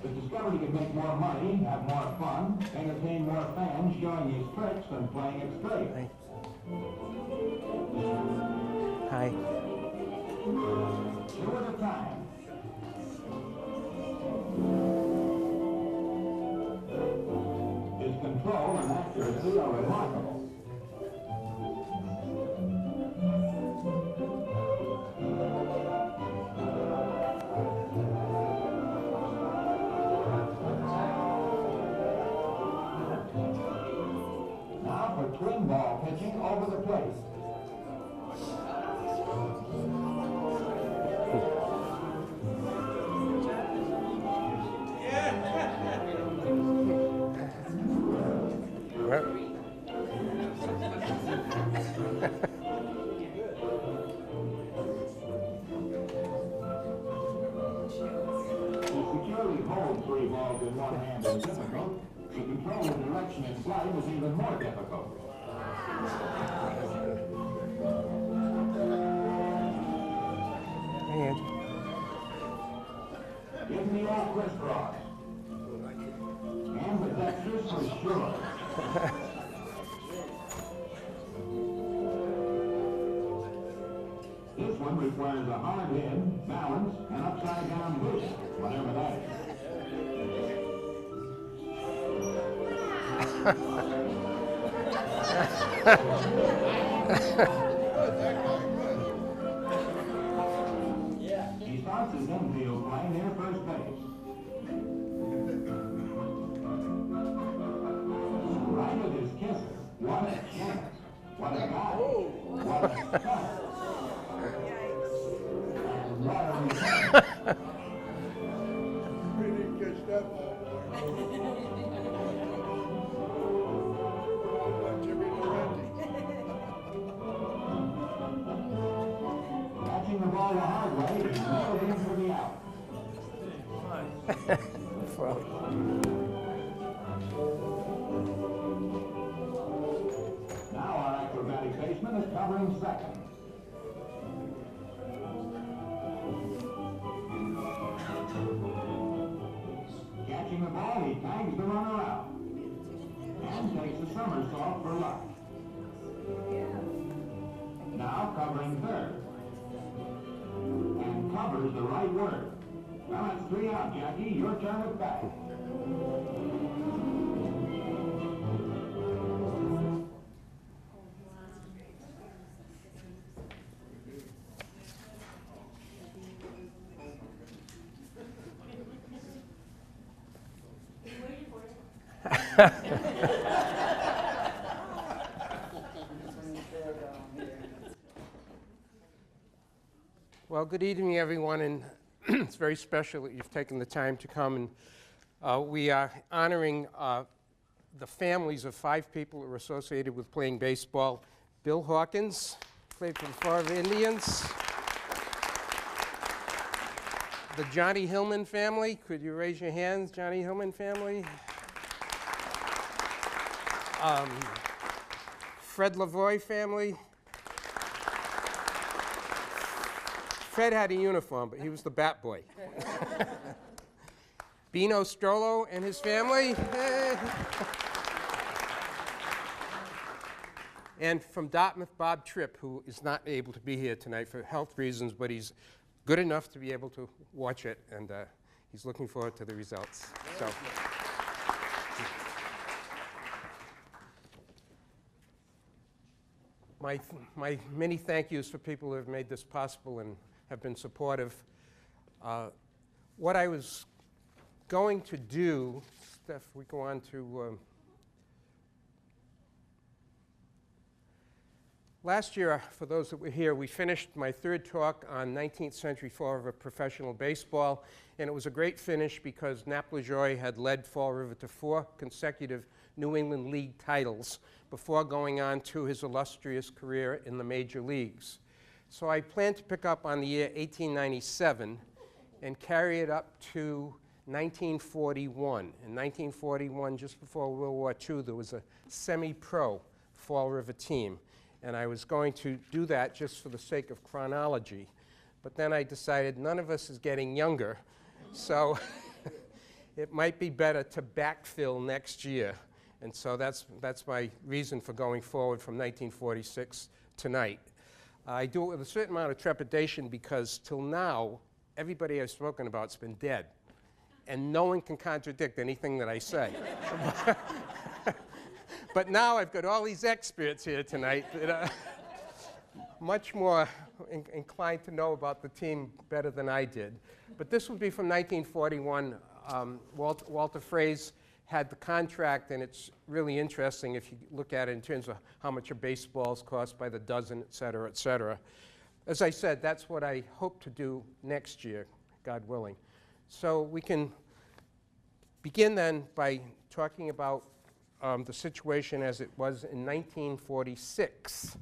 The Discovery can make more money, have more fun, entertain more fans showing his tricks than playing it straight. Hi. Two at a time. His control and accuracy are remarkable. Now for twin ball pitching over the plate. Hold three balls in one hand is difficult. To control the direction in flight is even more difficult. And Give me all crisscross. Ambidextrous for sure. This one requires a hard hit, balance, and upside down boost, whatever that is. He starts his infield play near first base. Right with his kisser. What a chance. What a guy. What a cut. And what a return. We didn't catch that ball. Catching the ball the hard way is nailed in for the out. Now our acrobatic baseman is covering second. Catching the ball, he tags the runner out. And takes a somersault for luck. Now covering third. And covers the right word. Well, that's three out, Jackie. Your turn at bat. Well, good evening, everyone, and it's very special that you've taken the time to come. And we are honoring the families of 5 people who are associated with playing baseball. Bill Hawkins played for the Fall River Indians. The Johnny Hillman family. Could you raise your hands, Johnny Hillman family? Fred Lavoie family. Fred had a uniform, but he was the bat boy. Bino Strollo and his family. And from Dartmouth, Bob Tripp, who is not able to be here tonight for health reasons, but he's good enough to be able to watch it, and he's looking forward to the results. So. My many thank yous for people who have made this possible and have been supportive. What I was going to do, Steph, we go on to, last year, for those that were here, we finished my 3rd talk on 19th century Fall River professional baseball, and it was a great finish because Nap Lajoie had led Fall River to 4 consecutive New England League titles before going on to his illustrious career in the major leagues. So I plan to pick up on the year 1897 and carry it up to 1941. In 1941, just before World War II, there was a semi-pro Fall River team. And I was going to do that just for the sake of chronology. But then I decided none of us is getting younger, so it might be better to backfill next year. And so that's my reason for going forward from 1946 tonight. I do it with a certain amount of trepidation because till now, everybody I've spoken about's been dead. And no one can contradict anything that I say. But now I've got all these experts here tonight that are much more inclined to know about the team better than I did. But this would be from 1941. Walter Fraze had the contract, and it's really interesting if you look at it in terms of how much a baseball's cost by the dozen, et cetera, et cetera. As I said, that's what I hope to do next year, God willing. So we can begin then by talking about the situation as it was in 1946.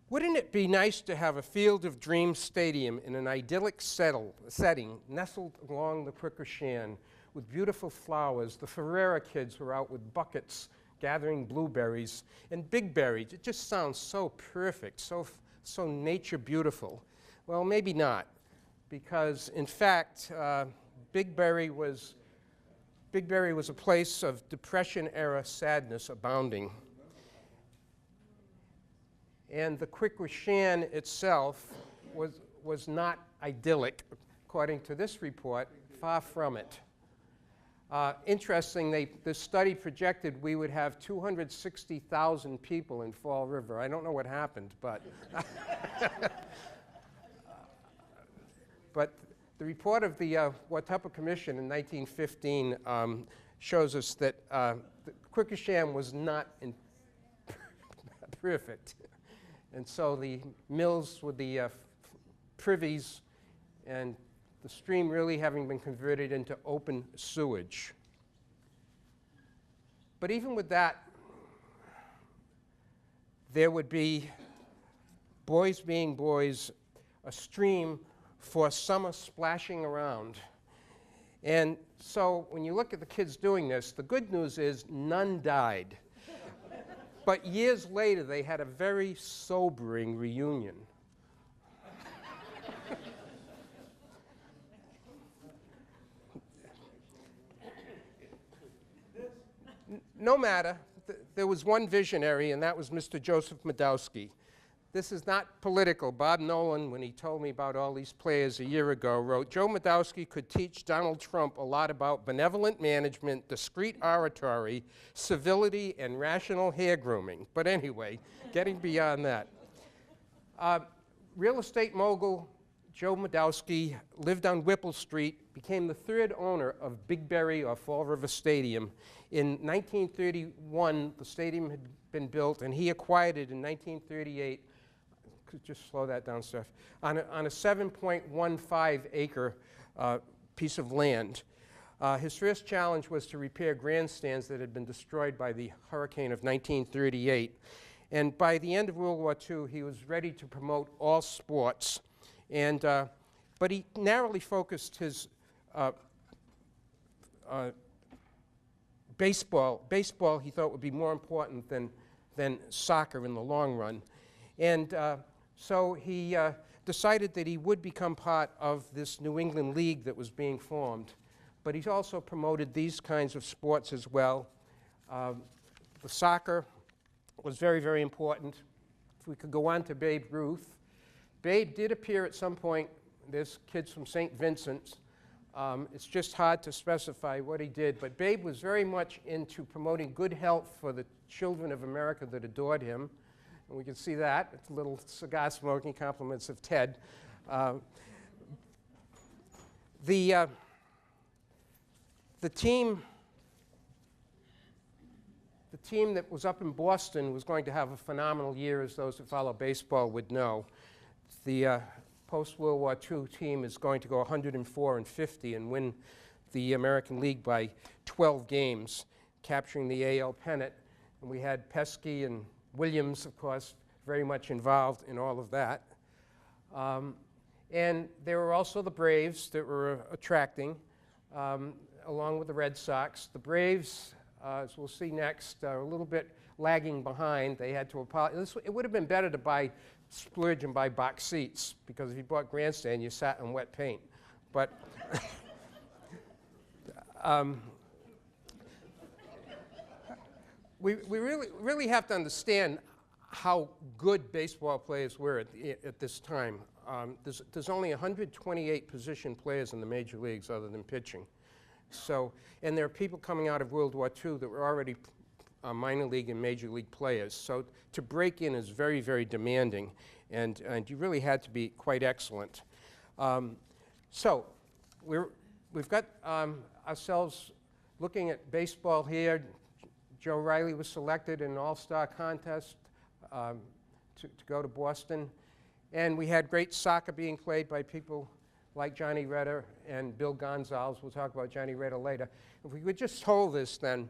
Wouldn't it be nice to have a Field of Dreams stadium in an idyllic setting nestled along the Quickershan with beautiful flowers? The Ferreira kids were out with buckets gathering blueberries and big berries. It just sounds so perfect, so nature beautiful. Well, maybe not, because in fact, Big Berry was a place of Depression-era sadness abounding. And the Quickershan itself was not idyllic, according to this report, far from it. Interesting, this study projected we would have 260,000 people in Fall River. I don't know what happened, but but the report of the Watuppa Commission in 1915 shows us that the Quickershan was not perfect. And so the mills with the privies and the stream really having been converted into open sewage. But even with that, there would be, boys being boys, a stream for summer splashing around. And so when you look at the kids doing this, the good news is none died. But years later, they had a very sobering reunion. No matter, there was one visionary, and that was Mr. Joseph Madowski. This is not political. Bob Nolan, when he told me about all these players a year ago, wrote, Joe Madowski could teach Donald Trump a lot about benevolent management, discreet oratory, civility, and rational hair grooming. But anyway, getting beyond that. Real estate mogul Joe Madowski lived on Whipple Street, became the third owner of Big Berry or Fall River Stadium. In 1931, the stadium had been built, and he acquired it in 1938. Could just slow that down, Steph. On a 7.15 acre piece of land. His first challenge was to repair grandstands that had been destroyed by the hurricane of 1938. And by the end of World War II, he was ready to promote all sports. And, but he narrowly focused his baseball. Baseball he thought would be more important than soccer in the long run. And so he decided that he would become part of this New England League that was being formed. But he also promoted these kinds of sports as well. The soccer was very, very important. If we could go on to Babe Ruth. Babe did appear at some point. There's kids from St. Vincent's. It's just hard to specify what he did, but Babe was very much into promoting good health for the children of America that adored him. And we can see that. It's a little cigar smoking, compliments of Ted. The team that was up in Boston was going to have a phenomenal year, as those who follow baseball would know. The post-World War II team is going to go 104-50 and win the American League by 12 games, capturing the AL pennant. And we had Pesky and Williams, of course, very much involved in all of that. And there were also the Braves that were attracting. along with the Red Sox. The Braves, as we'll see next, are a little bit lagging behind. They had to apologize. It would have been better to splurge and buy box seats, because if you bought grandstand, you sat in wet paint. But we really have to understand how good baseball players were at this time. There's only 128 position players in the major leagues other than pitching. So, and there are people coming out of World War II that were already minor league and major league players. So to break in is very, very demanding, and you really had to be quite excellent. So we've got ourselves looking at baseball here. Joe Riley was selected in an all-star contest to go to Boston. And we had great soccer being played by people like Johnny Reder and Bill Gonzalez. We'll talk about Johnny Reder later. If we could just hold this then.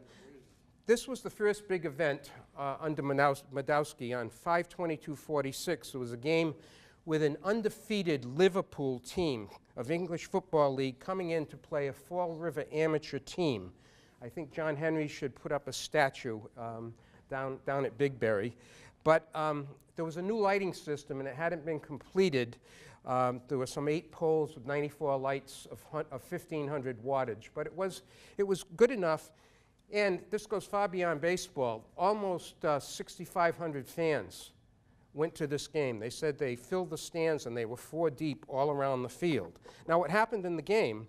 This was the first big event under Madowski on 5/22/46. It was a game with an undefeated Liverpool team of English Football League coming in to play a Fall River amateur team. I think John Henry should put up a statue down at Bigberry. But there was a new lighting system, and it hadn't been completed. There were some 8 poles with 94 lights of 1,500 wattage. But it was good enough, and this goes far beyond baseball. Almost 6,500 fans went to this game. They said they filled the stands, and they were 4 deep all around the field. Now, what happened in the game,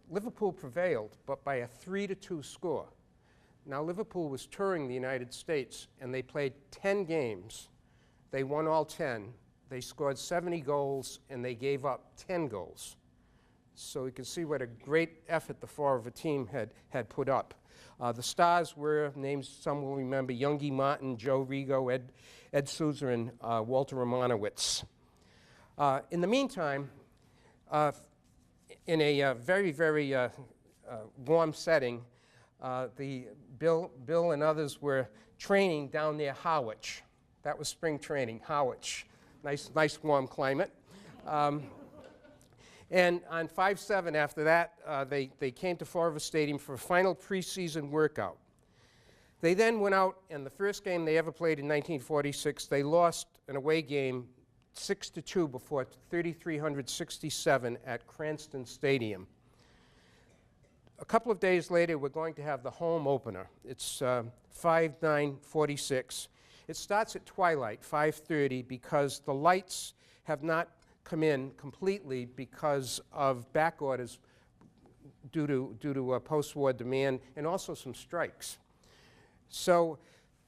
Liverpool prevailed, but by a 3-2 score. Now, Liverpool was touring the United States, and they played 10 games. They won all 10. They scored 70 goals, and they gave up 10 goals. So you can see what a great effort the Fall River team had put up. The stars were names some will remember: Youngie Martin, Joe Rigo, Ed Souza, and Walter Romanowitz. In the meantime, in a very, very warm setting, Bill and others were training down near Harwich. That was spring training, Harwich. Nice warm climate. And on 5/7 after that, they came to Fall River Stadium for a final preseason workout. They then went out, and the first game they ever played in 1946, they lost an away game 6-2 before 3,367 at Cranston Stadium. A couple of days later, we're going to have the home opener. It's 5/9/46. It starts at twilight, 5:30, because the lights have not come in completely because of back orders due to post-war demand and also some strikes. So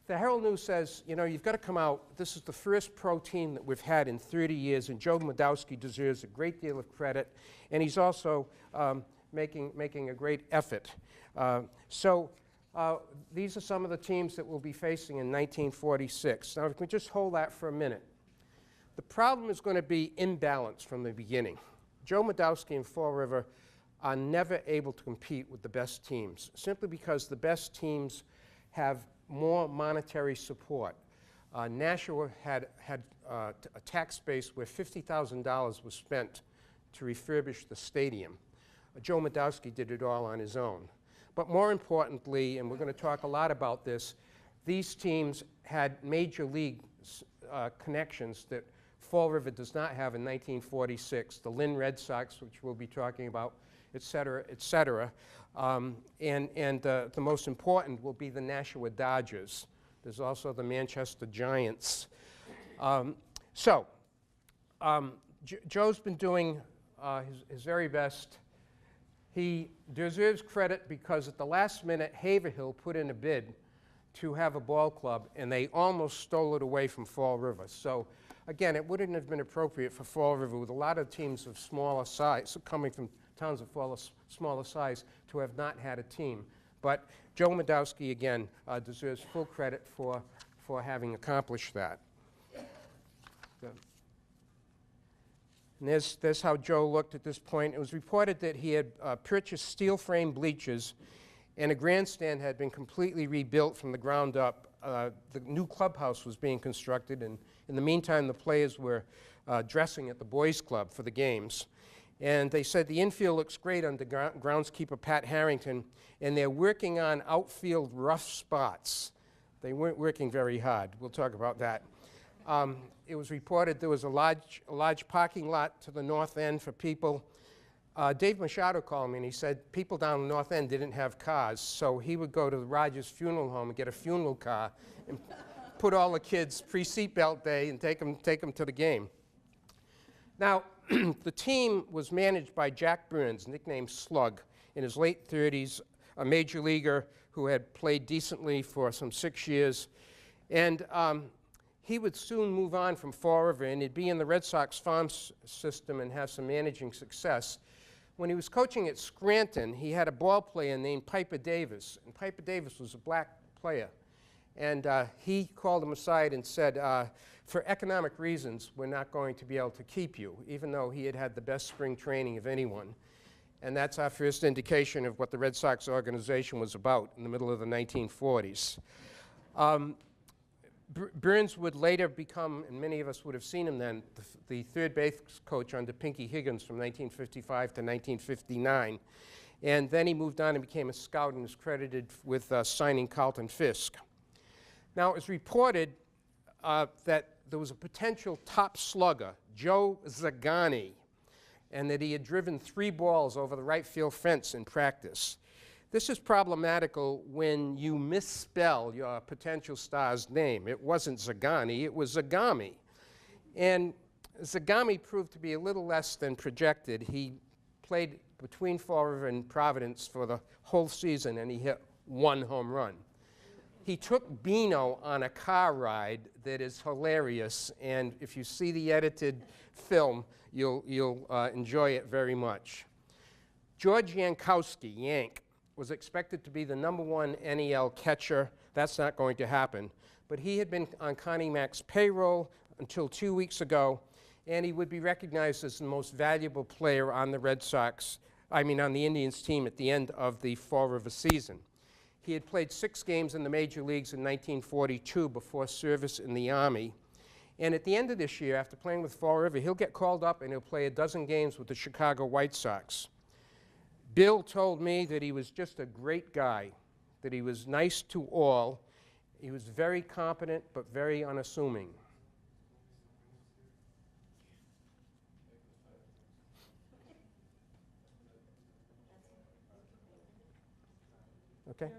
the Herald News says, you know, you've got to come out. This is the first pro team that we've had in 30 years, and Joe Madowski deserves a great deal of credit, and he's also making a great effort. These are some of the teams that we'll be facing in 1946. Now, if we just hold that for a minute. The problem is going to be imbalance from the beginning. Joe Madowski and Fall River are never able to compete with the best teams, simply because the best teams have more monetary support. Nashua had a tax base where $50,000 was spent to refurbish the stadium. Joe Madowski did it all on his own. But more importantly, and we're going to talk a lot about this, these teams had major league connections that Fall River does not have in 1946. The Lynn Red Sox, which we'll be talking about, et cetera, et cetera. The most important will be the Nashua Dodgers. There's also the Manchester Giants. Joe's been doing his very best. He deserves credit because at the last minute, Haverhill put in a bid to have a ball club, and they almost stole it away from Fall River. So again, it wouldn't have been appropriate for Fall River, with a lot of teams of smaller size, coming from towns of smaller size, to have not had a team. But Joe Madowski, again, deserves full credit for having accomplished that. And there's how Joe looked at this point. It was reported that he had purchased steel frame bleachers, and a grandstand had been completely rebuilt from the ground up. The new clubhouse was being constructed, and in the meantime, the players were dressing at the boys' club for the games. And they said the infield looks great under groundskeeper Pat Harrington, and they're working on outfield rough spots. They weren't working very hard. We'll talk about that. It was reported there was a large parking lot to the north end for people. Dave Machado called me and he said people down the north end didn't have cars, so he would go to the Rogers Funeral Home and get a funeral car and put all the kids pre-seatbelt day and take them to the game. Now, the team was managed by Jack Burns, nicknamed Slug, in his late 30s, a major leaguer who had played decently for some 6 years. And he would soon move on from Fall River, and he'd be in the Red Sox farm system and have some managing success. When he was coaching at Scranton, he had a ball player named Piper Davis, and Piper Davis was a black player. And he called him aside and said, for economic reasons, we're not going to be able to keep you, even though he had had the best spring training of anyone. And that's our first indication of what the Red Sox organization was about in the middle of the 1940s. Burns would later become, and many of us would have seen him then, the third base coach under Pinky Higgins from 1955 to 1959. And then he moved on and became a scout and is credited with signing Carlton Fisk. Now, it was reported that there was a potential top slugger, Joe Zagani, and that he had driven 3 balls over the right field fence in practice. This is problematical when you misspell your potential star's name. It wasn't Zagani, it was Zagami. And Zagami proved to be a little less than projected. He played between Fall River and Providence for the whole season, and he hit 1 home run. He took Bino on a car ride that is hilarious, and if you see the edited film, you'll enjoy it very much. George Yankowski, Yank, was expected to be the #1 NEL catcher. That's not going to happen. But he had been on Connie Mack's payroll until 2 weeks ago, and he would be recognized as the most valuable player on the on the Indians team at the end of the Fall River season. He had played 6 games in the major leagues in 1942 before service in the Army. And at the end of this year, after playing with Fall River, he'll get called up and he'll play a dozen games with the Chicago White Sox. Bill told me that he was just a great guy, that he was nice to all. He was very competent, but very unassuming. Okay?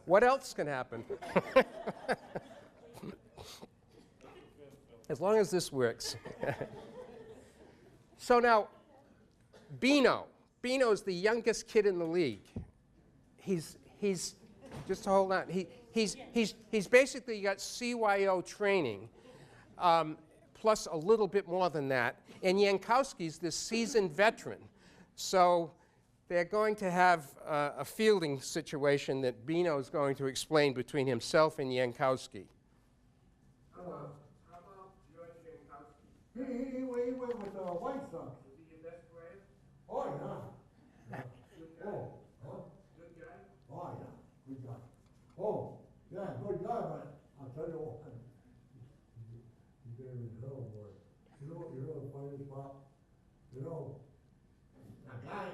What else can happen? As long as this works. So now, Bino. Bino's the youngest kid in the league. He's just hold on. He's basically got CYO training, plus a little bit more than that. And Yankowski's this seasoned veteran. So they're going to have a fielding situation that Bino is going to explain between himself and Yankowski. How about George Yankowski? He went with the White Sox. Was he your best player? Oh, yeah. Good guy. Oh, huh? Good guy? Oh, yeah. Good guy. Oh, yeah, good guy, but I'll tell you what. He gave me hell, boy. You know the funniest part? You know, a guy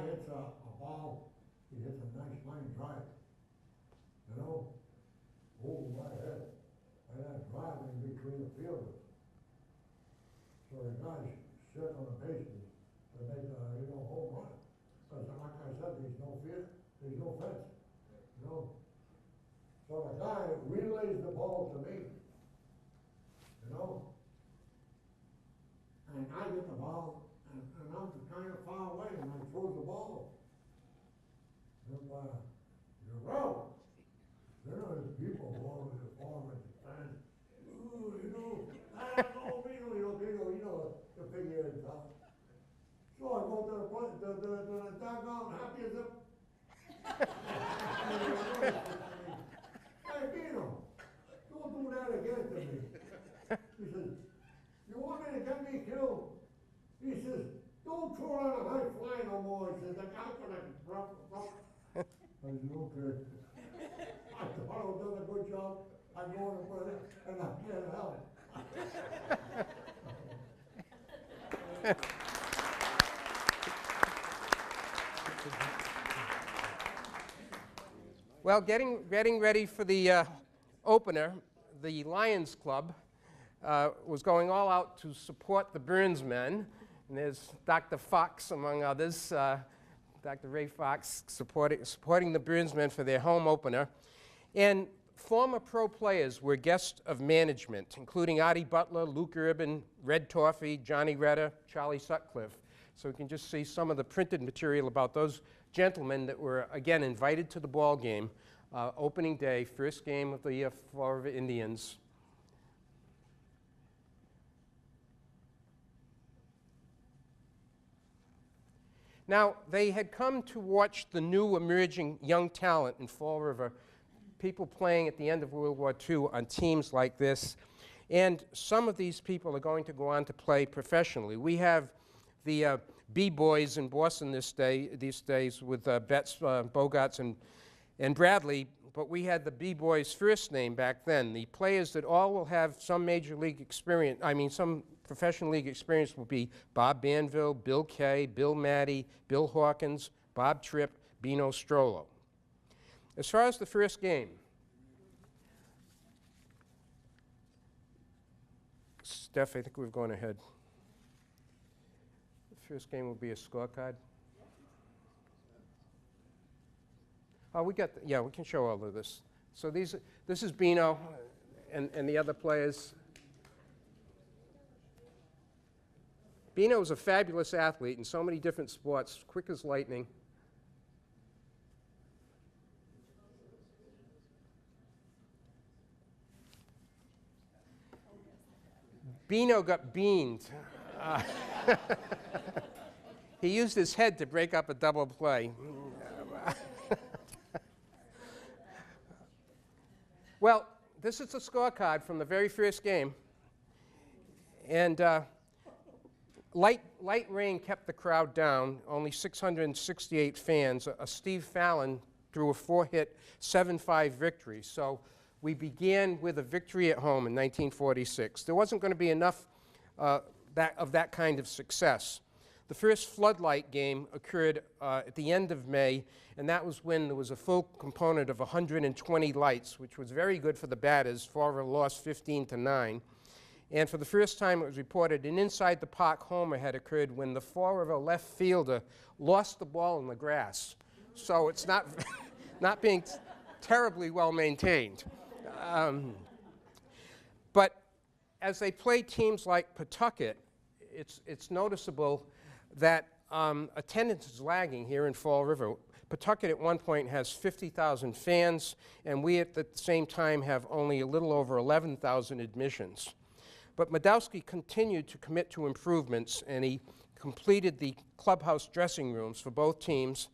hits a ball, he hits a nice line drive. You know? Oh, my head. And that drive in between the fielders. So the guys sit on the bases to make a, home run. Because like I said, there's no fence. You know? So the guy relays the ball to me. You know? And I get the ball, and I'm kind of far away, and I throw the ball. And you're out. There are these people all over the farm at the fence. Ooh, I don't know, the figure it out. So I go to the dugout, happy as a... Hey, Bino, don't do that again to me. He says, you want me to get me killed? He says, don't throw out a high fly no more. He says, the guy's gonna drop. I said, okay. I thought I'd done a good job. I'm going to put it, and I can't help. Well, getting ready for the opener, the Lions Club was going all out to support the Burns men. And there's Dr. Fox, among others, Dr. Ray Fox, supporting the Burns men for their home opener. And former pro players were guests of management, including Artie Butler, Luke Urban, Red Torfey, Johnny Retta, Charlie Sutcliffe. So you can just see some of the printed material about those gentlemen that were, again, invited to the ball game, opening day, first game of the Fall River Indians. Now, they had come to watch the new emerging young talent in Fall River, people playing at the end of World War II on teams like this. And some of these people are going to go on to play professionally. We have the B-boys in Boston these days with Betts, Bogarts, and Bradley, but we had the B-boys first name back then. The players that all will have some major league experience, some professional league experience will be Bob Banville, Bill Kay, Bill Maddie, Bill Hawkins, Bob Tripp, Bino Strollo. As far as the first game, Steph, I think we're going ahead. The first game will be a scorecard. Oh, we got, yeah, we can show all of this. So this is Bino and the other players. Bino is a fabulous athlete in so many different sports, quick as lightning. Bino got beaned. He used his head to break up a double play. Well, this is the scorecard from the very first game. And light rain kept the crowd down, only 668 fans. Steve Fallon threw a 4-hit, 7-5 victory. So we began with a victory at home in 1946. There wasn't going to be enough of that kind of success. The first floodlight game occurred at the end of May, and that was when there was a full component of 120 lights, which was very good for the batters. Fall River lost 15-9. And for the first time, it was reported an inside the park homer had occurred when the Fall River left fielder lost the ball in the grass. So it's not, not being terribly well maintained. But as they play teams like Pawtucket, it's noticeable that attendance is lagging here in Fall River. Pawtucket at one point has 50,000 fans, and we at the same time have only a little over 11,000 admissions. But Madowski continued to commit to improvements, and he completed the clubhouse dressing rooms for both teams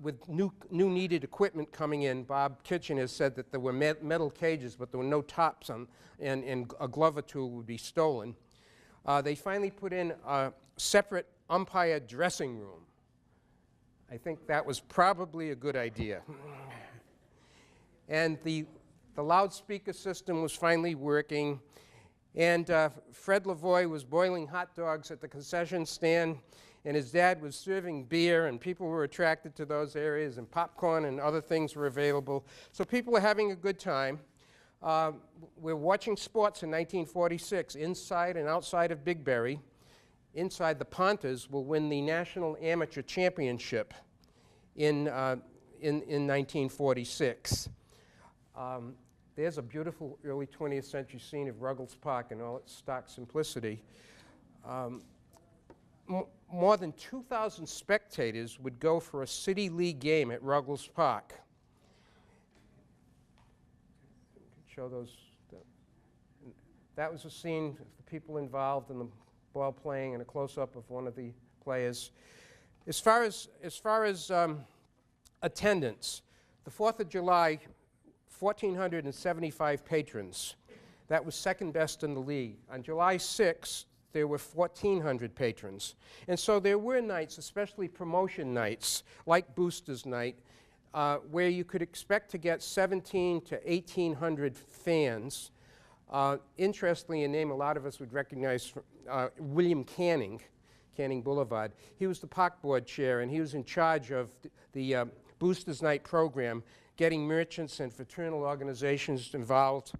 with new needed equipment coming in. Bob Kitchen has said that there were metal cages, but there were no tops on, and a glove or two would be stolen. They finally put in a separate umpire dressing room. I think that was probably a good idea. And the loudspeaker system was finally working, and Fred Lavoie was boiling hot dogs at the concession stand, and his dad was serving beer, and people were attracted to those areas, and popcorn and other things were available. So people were having a good time. We're watching sports in 1946, inside and outside of Big Berry. Inside, the Ponters will win the National Amateur Championship in 1946. There's a beautiful early 20th century scene of Ruggles Park in all its stark simplicity. More than 2,000 spectators would go for a City League game at Ruggles Park. Show those. That was a scene of the people involved in the ball playing and a close-up of one of the players. As far as attendance, the 4th of July, 1,475 patrons. That was second best in the league. On July 6th, there were 1,400 patrons. And so there were nights, especially promotion nights, like Boosters Night, where you could expect to get 1,700 to 1,800 fans. Interestingly, a name a lot of us would recognize, William Canning, Canning Boulevard. He was the park board chair, and he was in charge of the Boosters Night program, getting merchants and fraternal organizations involved.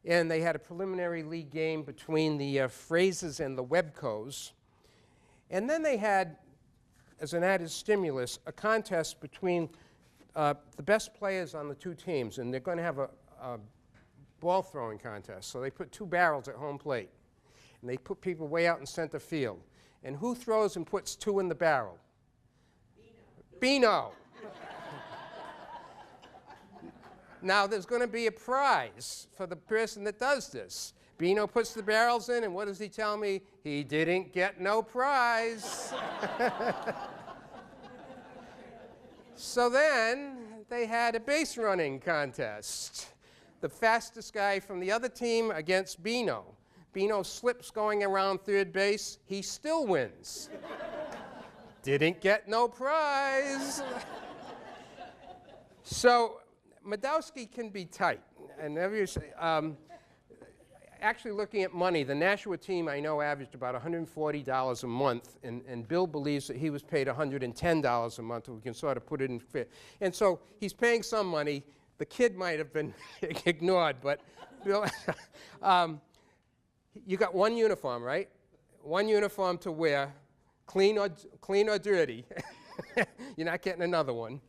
And they had a preliminary league game between the Phrases and the Webcos. And then they had, as an added stimulus, a contest between the best players on the two teams, and they're going to have a ball throwing contest. So they put 2 barrels at home plate, and they put people way out in center field. And who throws and puts 2 in the barrel? Beano. Now there's going to be a prize for the person that does this. Beano puts the barrels in, and what does he tell me? He didn't get no prize. So then they had a base running contest. The fastest guy from the other team against Beano. Beano slips going around third base. He still wins. Didn't get no prize. So Madowski can be tight. And actually looking at money, the Nashua team I know averaged about $140 a month, and Bill believes that he was paid $110 a month, we can sort of put it in fit. And so he's paying some money. The kid might have been ignored, but Bill, you got one uniform, right? One uniform to wear, clean or dirty. You're not getting another one.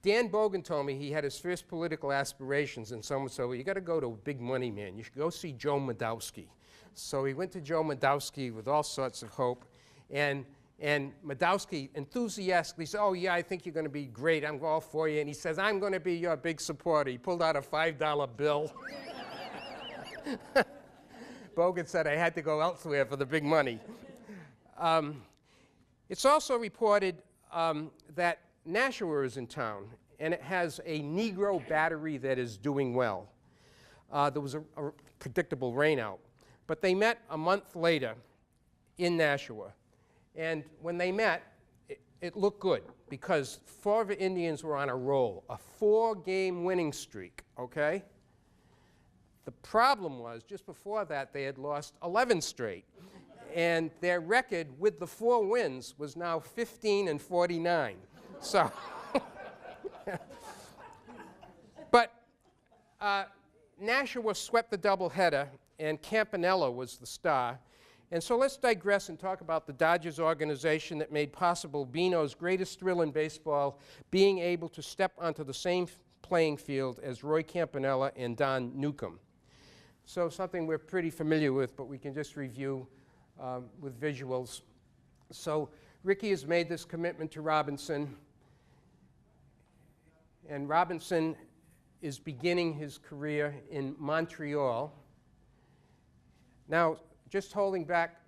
Dan Bogan told me he had his first political aspirations, and someone said, well, you got to go to a big money man. You should go see Joe Madowski. So he went to Joe Madowski with all sorts of hope, and Madowski enthusiastically said, oh, yeah, I think you're going to be great. I'm all for you. And he says, I'm going to be your big supporter. He pulled out a $5 bill. Bogan said I had to go elsewhere for the big money. It's also reported that Nashua is in town, and it has a Negro battery that is doing well. There was a predictable rainout, but they met a month later in Nashua, and when they met, it looked good because Fall River Indians were on a roll, a 4-game winning streak, okay? The problem was, just before that, they had lost 11 straight, and their record with the 4 wins was now 15-49. So, but Nashua swept the doubleheader, and Campanella was the star. And so let's digress and talk about the Dodgers organization that made possible Beano's greatest thrill in baseball, being able to step onto the same playing field as Roy Campanella and Don Newcomb. So something we're pretty familiar with, but we can just review with visuals. So Ricky has made this commitment to Robinson, and Robinson is beginning his career in Montreal. Now, just holding back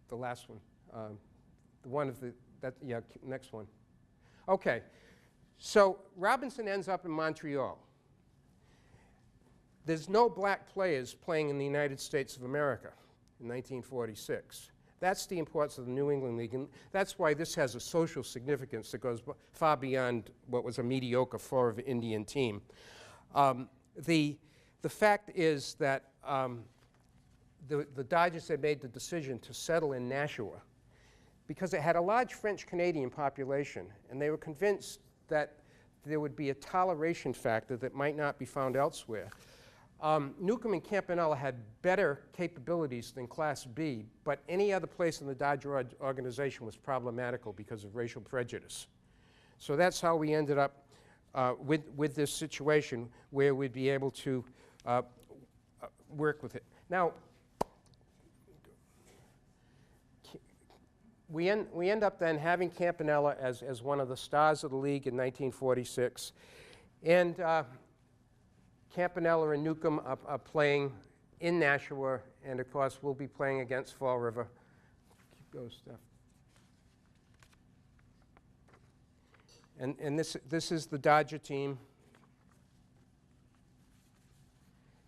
the last one, the one of yeah, next one. Okay, so Robinson ends up in Montreal. There's no black players playing in the United States of America in 1946. That's the importance of the New England League, and that's why this has a social significance that goes far beyond what was a mediocre Fall River Indian team. The fact is that the Dodgers had made the decision to settle in Nashua because it had a large French-Canadian population, and they were convinced that there would be a toleration factor that might not be found elsewhere. Newcomb and Campanella had better capabilities than Class B, but any other place in the Dodger organization was problematical because of racial prejudice. So that's how we ended up with this situation where we'd be able to work with it. Now, we end up then having Campanella as one of the stars of the league in 1946. And Campanella and Newcomb are playing in Nashua, and of course we'll be playing against Fall River. Keep going, Steph. And this is the Dodger team.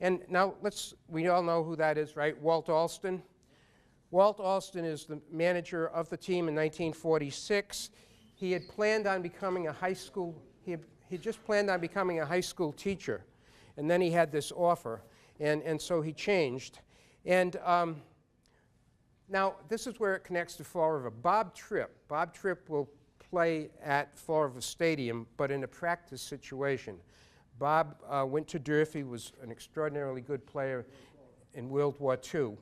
And now we all know who that is, right? Walt Alston. Walt Alston is the manager of the team in 1946. He had planned on becoming a high school, he he just planned on becoming a high school teacher, and then he had this offer, and so he changed. And now this is where it connects to Fall River. Bob Tripp will play at Fall River Stadium, but in a practice situation. Bob went to Durfee, was an extraordinarily good player in World War II.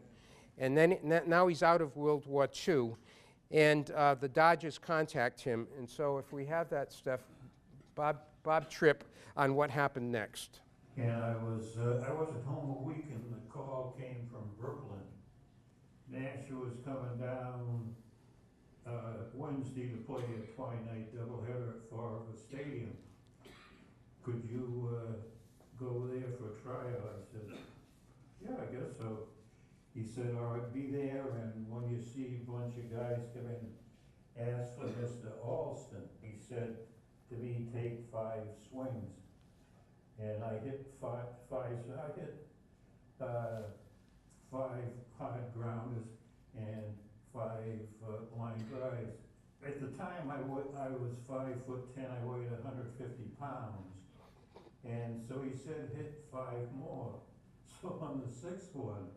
And then now he's out of World War II, and the Dodgers contact him. And so if we have that, Steph, Bob Tripp on what happened next. And I was at home a week, and the call came from Brooklyn. Nashua was coming down Wednesday to play a twilight doubleheader at Fall River Stadium. Could you go there for a tryout? I said, yeah, I guess so. He said, all right, be there, and when you see a bunch of guys come in, ask for Mr. Alston. He said to me, take 5 swings. And I hit five hard grounders and 5 line drives. At the time, I was 5'10", I weighed 150 pounds. And so he said, hit 5 more. So on the 6th one,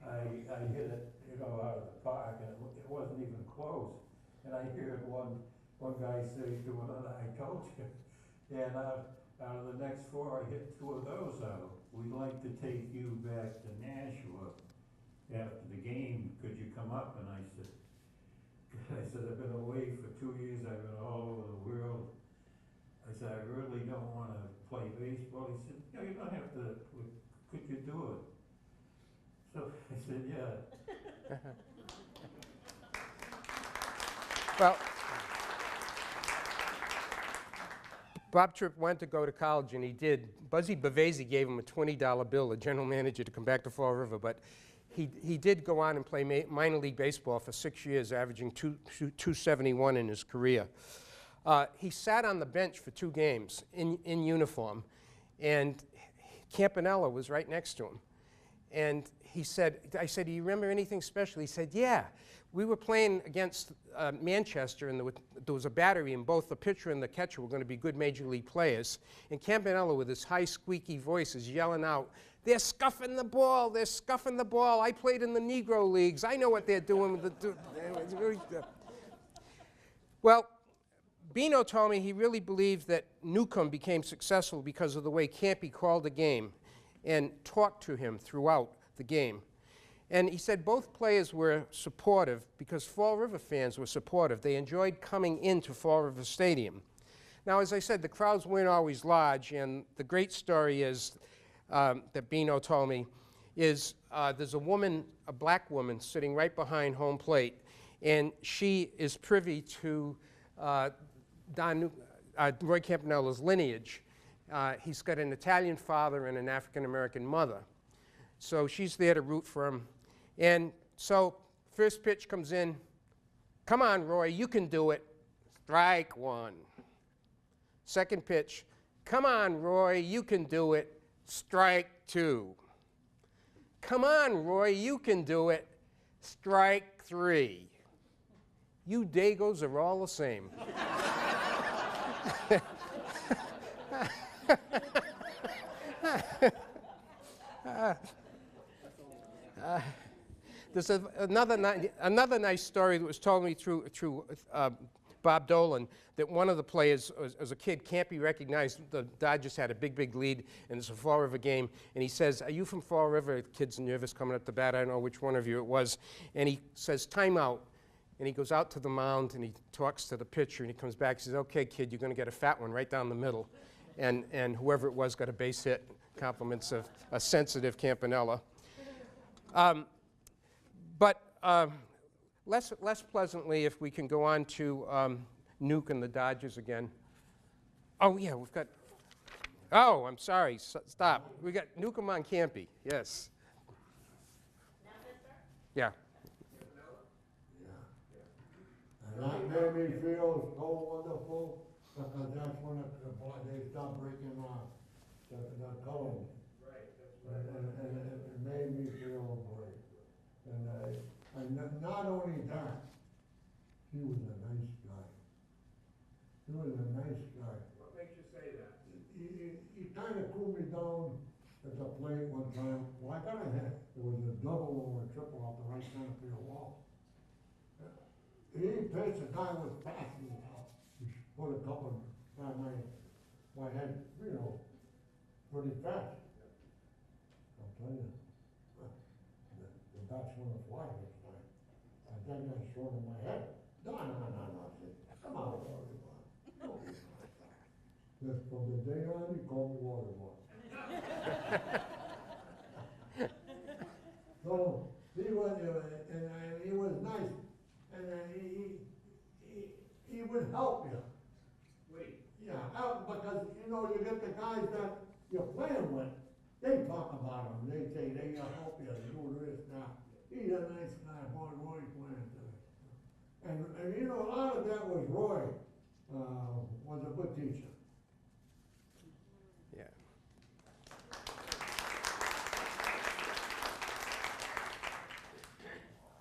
I hit it, out of the park, and it wasn't even close. And I heard one guy say to another, I told you. And out of the next 4, I hit 2 of those out. We'd like to take you back to Nashua after the game. Could you come up? And I said, I've been away for 2 years. I've been all over the world. I said, I really don't want to play baseball. He said, no, you don't have to. Could you do it? So I said, yeah. Well, Bob Tripp went to go to college, and he did. Buzzy Bavasi gave him a $20 bill, the general manager, to come back to Fall River, but he did go on and play minor league baseball for 6 years, averaging 271 in his career. He sat on the bench for 2 games in uniform, and Campanella was right next to him. And I said, do you remember anything special? He said, yeah. We were playing against Manchester, and there was a battery, and both the pitcher and the catcher were going to be good major league players. And Campanella, with his high, squeaky voice, is yelling out, they're scuffing the ball, they're scuffing the ball. I played in the Negro Leagues. I know what they're doing. Well, Bino told me he really believed that Newcomb became successful because of the way Campy called the game and talked to him throughout the game. And he said both players were supportive because Fall River fans were supportive. They enjoyed coming into Fall River Stadium. Now, as I said, the crowds weren't always large, and the great story is, that Bino told me, is there's a black woman sitting right behind home plate, and she is privy to Roy Campanella's lineage. He's got an Italian father and an African-American mother. So she's there to root for him. And so first pitch comes in. Come on, Roy, you can do it. Strike 1. Second pitch. Come on, Roy, you can do it. Strike 2. Come on, Roy, you can do it. Strike 3. You Dagos are all the same. There's another nice story that was told me through Bob Dolan, that one of the players, as a kid, Campy recognized the Dodgers had a big lead, and it's a Fall River game, and he says, are you from Fall River? The kid's nervous coming up the bat. I don't know which one of you it was. And he says, timeout. And he goes out to the mound, and he talks to the pitcher, and he comes back and says, okay, kid, you're going to get a fat one right down the middle. And whoever it was got a base hit. Compliments of a sensitive Campanella. But less pleasantly, if we can go on to Nuke and the Dodgers again. Oh, yeah, we've got, oh, I'm sorry, stop. We got Newcomb on Campy, yes. Yeah. And that made me feel so wonderful, because that's when they stopped breaking the cones. Right, that's right. And it made me feel great. And not only that, he was a nice guy. He was a nice guy. What makes you say that? plate one time, well, I got a hit, it was a double or a triple off the right center field wall. He pitched, the guy was passing it out, he put a couple on my head, you know, pretty fast. I'll tell you, the batsman was flying this time. I think I short in my head. No, I said, come on, Rory, don't be like that. Just from the day on, he called me water boy. So, he was, and he was nice, and he would help you. Wait. Yeah, because, you know, you get the guys that you're playing with, they talk about him, they say, they help you, do this, now. He's a nice guy, boy, Roy's playing today. And you know, a lot of that was Roy, was a good teacher. Yeah.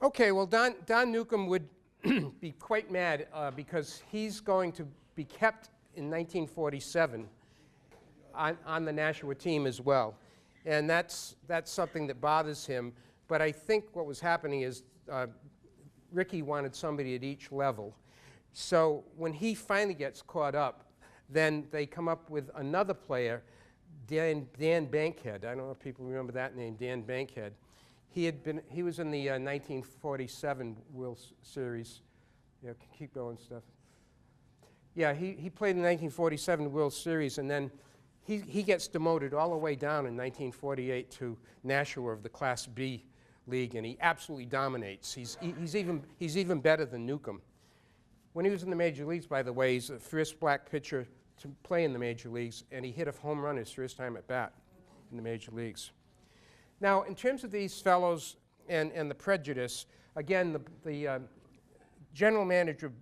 Okay, well, Don Newcombe would be quite mad because he's going to be kept in 1947 on the Nashua team as well. And that's something that bothers him. But I think what was happening is Ricky wanted somebody at each level. So when he finally gets caught up, then they come up with another player, Dan Bankhead. I don't know if people remember that name, Dan Bankhead. He was in the 1947 World Series. Yeah, keep going, Steph. Yeah, he played in the 1947 World Series, and then he gets demoted all the way down in 1948 to Nashua of the Class B league, and he absolutely dominates. He's even better than Newcombe. When he was in the major leagues, by the way, he's the first black pitcher to play in the major leagues, and he hit a home run his first time at bat in the major leagues. Now, in terms of these fellows and the prejudice, again, the general manager,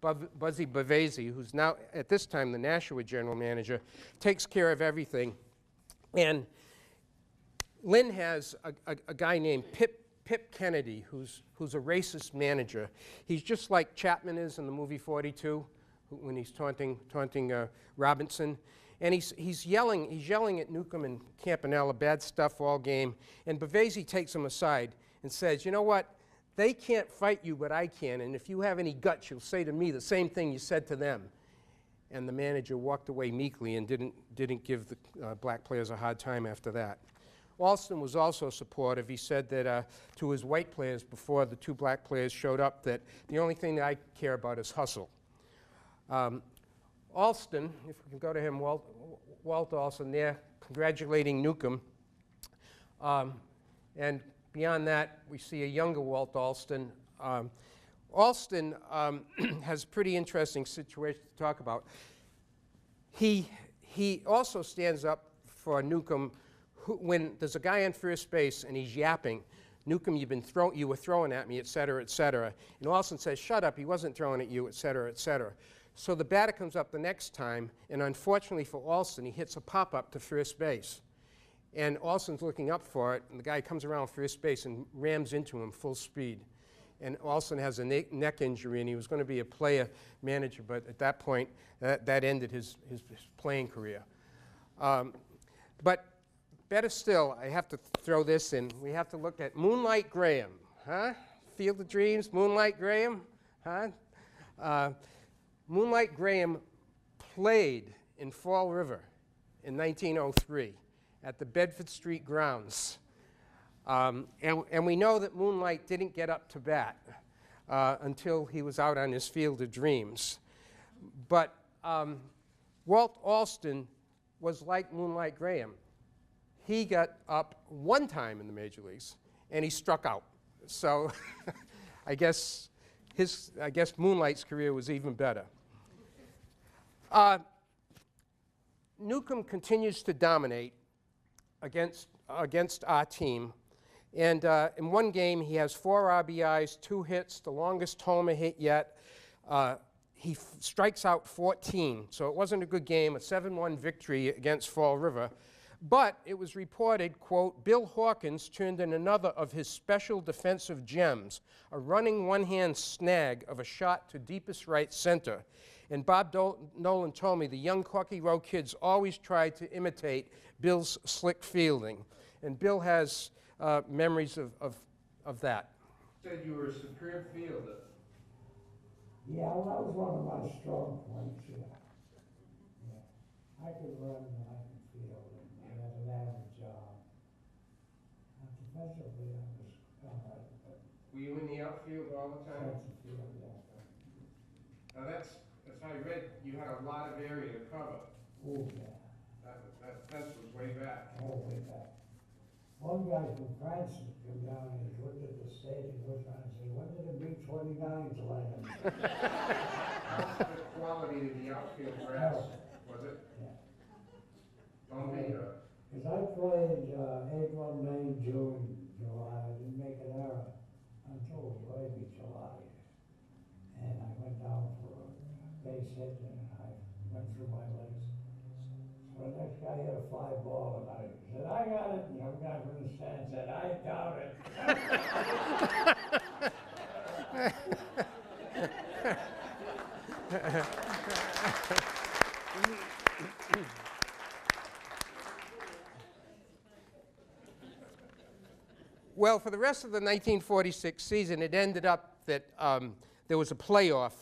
Buzzy Bavasi, who's now at this time the Nashua general manager, takes care of everything. And Lynn has a guy named Pip Kennedy, who's a racist manager. He's just like Chapman is in the movie 42, when he's taunting Robinson. And he's yelling at Newcombe and Campanella, bad stuff all game. And Bavasi takes him aside and says, you know what? They can't fight you, but I can. And if you have any guts, you'll say to me the same thing you said to them. And the manager walked away meekly and didn't give the black players a hard time after that. Alston was also supportive. He said that to his white players before the two black players showed up that the only thing that I care about is hustle. Alston, if we can go to him, Walt Alston there, congratulating Newcombe. And beyond that, we see a younger Walt Alston. Alston has a pretty interesting situation to talk about. He also stands up for Newcombe when there's a guy on first base and he's yapping, Newcombe, you were throwing at me, et cetera, et cetera. And Alston says, shut up, he wasn't throwing at you, et cetera, et cetera. So the batter comes up the next time, and unfortunately for Alston, he hits a pop-up to first base. And Alston's looking up for it, and the guy comes around first base and rams into him full speed. And Alston has a neck injury, and he was going to be a player manager, but at that point, that ended his playing career. But better still, I have to throw this in. We have to look at Moonlight Graham, huh? Field of Dreams, Moonlight Graham, huh? Moonlight Graham played in Fall River in 1903 at the Bedford Street grounds. And we know that Moonlight didn't get up to bat until he was out on his Field of Dreams. But Walt Alston was like Moonlight Graham. He got up one time in the major leagues, and he struck out. So I guess Moonlight's career was even better. Newcombe continues to dominate against our team. And in one game, he has 4 RBIs, 2 hits, the longest homer hit yet. He strikes out 14, so it wasn't a good game, a 7-1 victory against Fall River. But it was reported, quote, Bill Hawkins turned in another of his special defensive gems, a running one-hand snag of a shot to deepest right center. And Bob Nolan told me the young Corky Row kids always tried to imitate Bill's slick fielding. And Bill has memories of that. Said you were a superb fielder. Yeah, well, that was one of my strong points, yeah. I could run and I could field and had an average job. Defensively, I was all right, but Were you in the outfield all the time? defensive field, yeah. Now that's, as I read, you had a lot of area to cover. Oh, yeah, That fence was way back. all the way back. One guy from Cranston came down and he looked at the stage and looked around and said, when did the B-29s land? What's the quality of the outfield grass? Was it Yeah. bumpy or? Because I played April, May, June, July, I didn't make an error until maybe July. And I went down for a base hit and I went through my legs. So the next guy hit a fly ball and I said, I got it. And the guy from the stand said, I doubt it. Well, for the rest of the 1946 season, it ended up that there was a playoff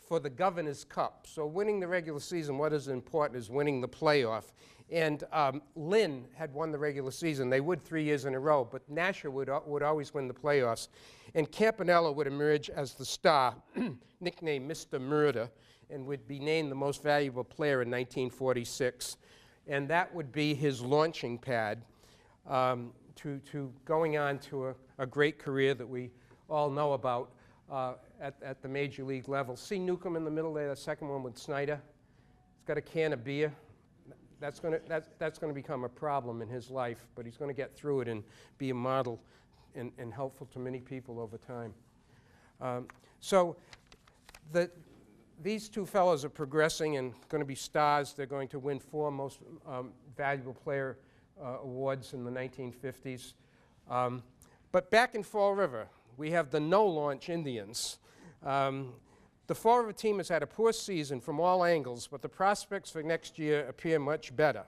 for the Governor's Cup. So winning the regular season, what is important is winning the playoff. And Lynn had won the regular season. They would 3 years in a row, but Nasher would always win the playoffs. And Campanella would emerge as the star, nicknamed Mr. Murder, and would be named the most valuable player in 1946. And that would be his launching pad to going on to a great career that we all know about at the major league level. See Newcomb in the middle there, the second one with Snyder. He's got a can of beer. That's going to become a problem in his life, but he's going to get through it and be a model and helpful to many people over time. So these two fellows are progressing and going to be stars. They're going to win 4 most valuable player awards in the 1950s. But back in Fall River, we have the no-launch Indians. The Fall River team has had a poor season from all angles, but the prospects for next year appear much better.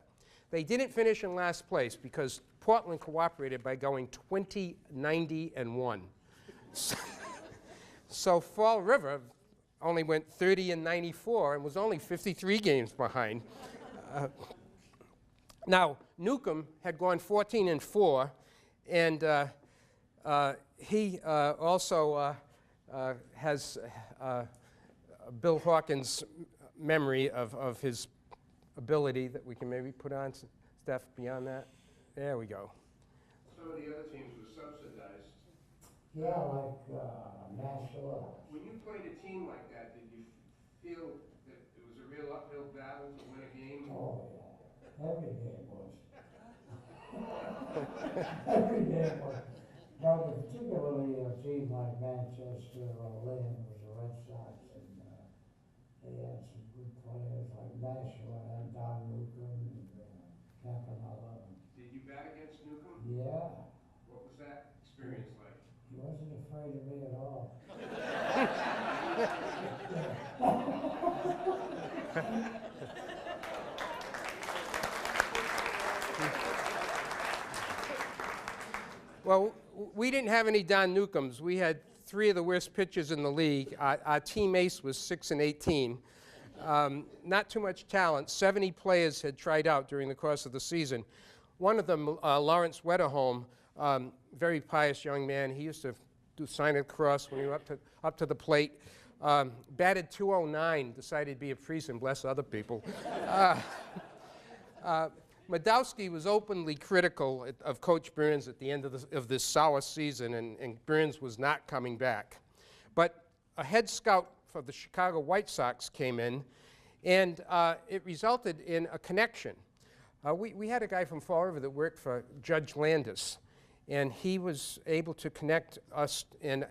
They didn't finish in last place because Portland cooperated by going 20-90-1. So Fall River only went 30-94 and was only 53 games behind. Now, Newcomb had gone 14-4, and he also has Bill Hawkins' memory of his ability that we can maybe put on, Steph, beyond that. There we go. Some of the other teams were subsidized. Yeah, like Nashua. When you played a team like that, did you feel that it was a real uphill battle to win a game? Oh, yeah. Every game was. Every game was. But particularly a team like Manchester or Lynn was the Red Sox, and they had some good players like Nashua and Don Newcomb and Campanella. Did you bat against Newcomb? Yeah, What was that experience like? he wasn't afraid of me at all. Well, we didn't have any Don Newcombs. We had 3 of the worst pitchers in the league. Our team ace was 6-18. Not too much talent. 70 players had tried out during the course of the season. One of them, Lawrence Wetterholm, very pious young man. He used to do sign of the cross when he went up to the plate. Batted .209, decided to be a priest and bless other people. Madowski was openly critical of Coach Burns at the end of this sour season, and Burns was not coming back. But a head scout for the Chicago White Sox came in, and it resulted in a connection. We had a guy from Fall River that worked for Judge Landis, and he was able to connect us, and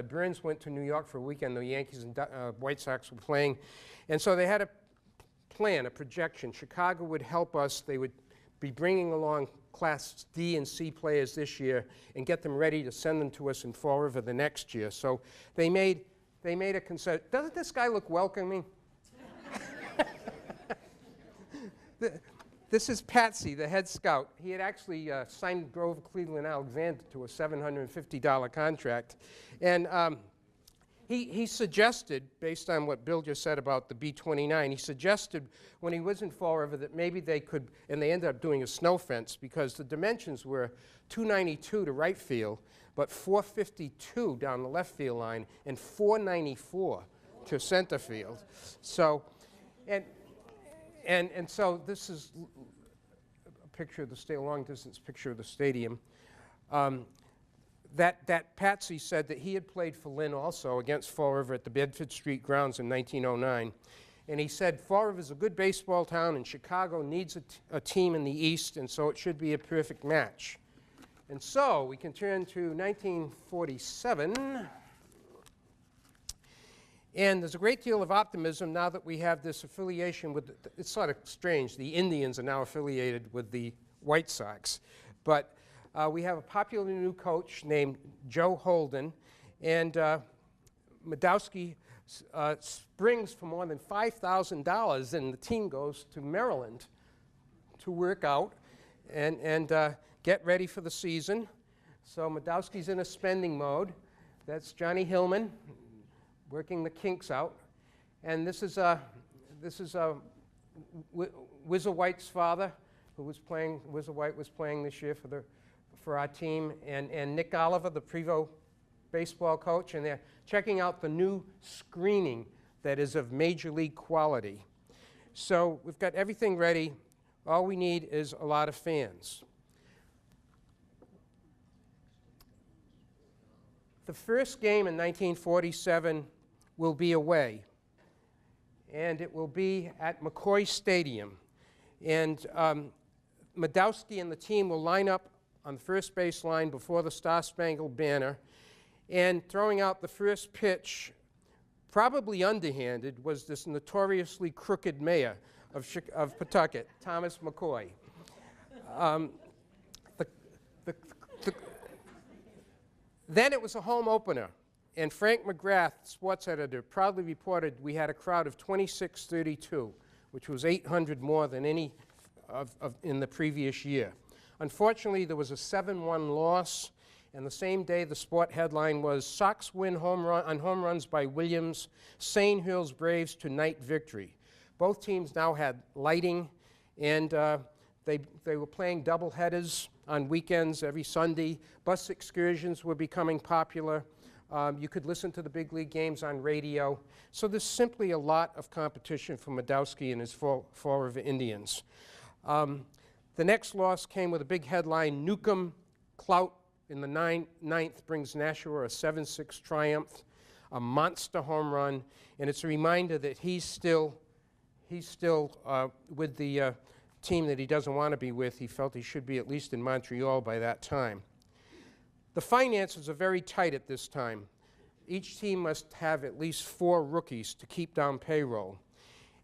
Burns went to New York for a weekend. The Yankees and White Sox were playing, and so they had a plan, a projection. Chicago would help us. They would be bringing along Class D and C players this year and get them ready to send them to us in Fall River the next year. So they made a concession. Doesn't this guy look welcoming? This is Patsy, the head scout. He had actually signed Grover Cleveland Alexander to a $750 contract. And he suggested, based on what Bill just said about the B-29, he suggested when he was in Fall River that maybe they could, and they ended up doing a snow fence because the dimensions were 292 to right field, but 452 down the left field line and 494 to center field. So, and so this is a picture of the long distance picture of the stadium. That Patsy said that he had played for Lynn also against Fall River at the Bedford Street grounds in 1909. And he said, Fall River is a good baseball town and Chicago needs a team in the East, and so it should be a perfect match. And so we can turn to 1947. And there's a great deal of optimism now that we have this affiliation with, it's sort of strange, the Indians are now affiliated with the White Sox. But we have a popular new coach named Joe Holden, and Madowski springs for more than $5,000, and the team goes to Maryland to work out and get ready for the season. So Madowski's in a spending mode. That's Johnny Hillman working the kinks out. And this is Whizzer White's father, who was playing, Whizzer White was playing this year for our team, and Nick Oliver, the Prevost baseball coach, and they're checking out the new screening that is of major league quality. So we've got everything ready. All we need is a lot of fans. The first game in 1947 will be away, and it will be at McCoy Stadium. And Madowski and the team will line up on the first base line before the Star-Spangled Banner, and throwing out the first pitch, probably underhanded, was this notoriously crooked mayor of Pawtucket, Thomas McCoy. Then it was a home opener, and Frank McGrath, sports editor, proudly reported we had a crowd of 2632, which was 800 more than any in the previous year. Unfortunately, there was a 7-1 loss, and the same day the sport headline was Sox win on home runs by Williams, St. Hills Braves to night victory. Both teams now had lighting, and they were playing doubleheaders on weekends every Sunday. Bus excursions were becoming popular. You could listen to the big league games on radio. So there's simply a lot of competition for Madowski and his Fall River Indians. The next loss came with a big headline, Newcomb Clout in the ninth brings Nashua a 7-6 triumph, a monster home run, and it's a reminder that he's still with the team that he doesn't want to be with. He felt he should be at least in Montreal by that time. The finances are very tight at this time. Each team must have at least 4 rookies to keep down payroll.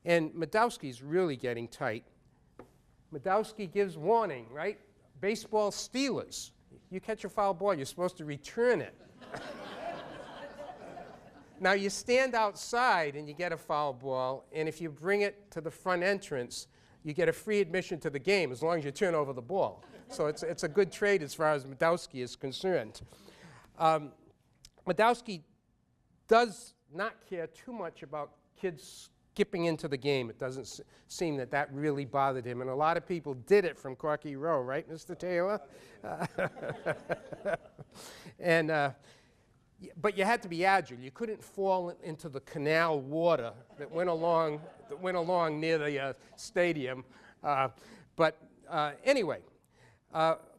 And Madowski's really getting tight. Madowski gives warning, right? Baseball Steelers. You catch a foul ball, you're supposed to return it. Now you stand outside and you get a foul ball, and if you bring it to the front entrance, you get a free admission to the game as long as you turn over the ball. So it's a good trade as far as Madowski is concerned. Madowski does not care too much about kids skipping into the game. It doesn't seem that really bothered him, and a lot of people did it from Corky Row, right, Mr. Taylor? But you had to be agile. You couldn't fall into the canal water that went along near the stadium. Anyway,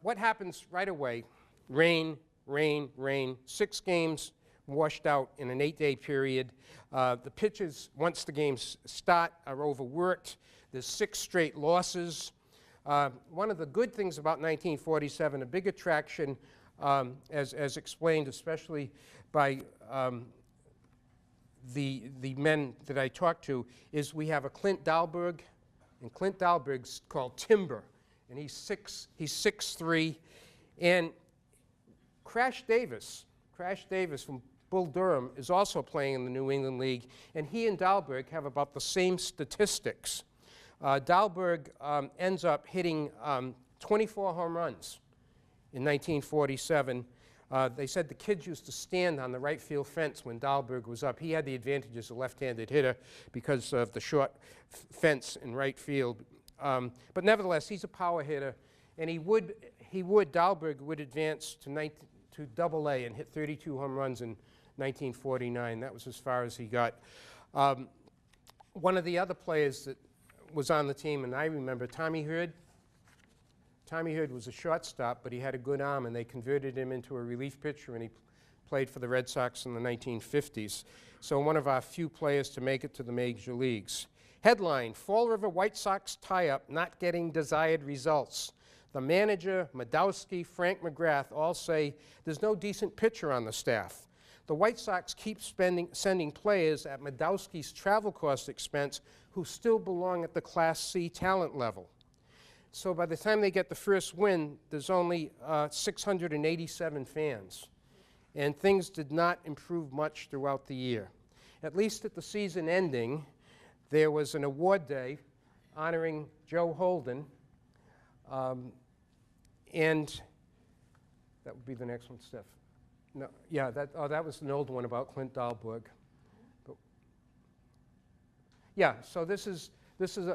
what happens right away? Rain, rain, rain. 6 games washed out in an 8-day period. The pitchers, once the games start, are overworked. There's 6 straight losses. One of the good things about 1947, a big attraction, as explained especially by the men that I talked to, is we have a Clint Dahlberg, and Clint Dahlberg's called Timber, and he's 6'3", and Crash Davis from Bull Durham is also playing in the New England League, and he and Dahlberg have about the same statistics. Dahlberg ends up hitting 24 home runs in 1947. They said the kids used to stand on the right field fence when Dahlberg was up. He had the advantage as a left-handed hitter because of the short fence in right field. But nevertheless, he's a power hitter, and Dahlberg would advance to Double-A and hit 32 home runs in 1949. That was as far as he got. One of the other players that was on the team, and I remember Tommy Hurd. Tommy Hurd was a shortstop, but he had a good arm, and they converted him into a relief pitcher, and he played for the Red Sox in the 1950s. So one of our few players to make it to the major leagues. Headline, Fall River White Sox tie-up not getting desired results. The manager, Madowski, Frank McGrath all say there's no decent pitcher on the staff. The White Sox keep sending players at Madowski's travel cost expense who still belong at the Class C talent level. So by the time they get the first win, there's only 687 fans. And things did not improve much throughout the year. At least at the season ending, there was an award day honoring Joe Holden. And that would be the next one, Steph. No, yeah, that was an old one about Clint Dahlberg. But yeah, so this is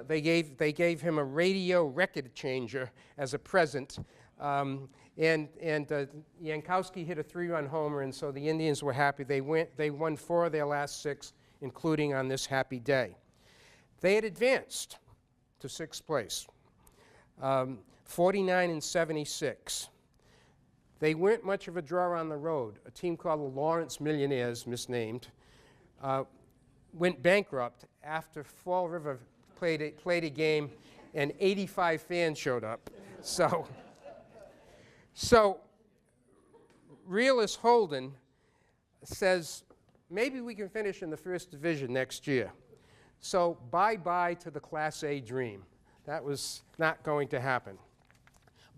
they gave him a radio record changer as a present, and Yankowski hit a 3-run homer, and so the Indians were happy. They won 4 of their last 6, including on this happy day. They had advanced to 6th place, 49-76. They weren't much of a draw on the road. A team called the Lawrence Millionaires, misnamed, went bankrupt after Fall River played a game and 85 fans showed up. So realist Holden says, maybe we can finish in the first division next year. So bye-bye to the Class A dream. That was not going to happen.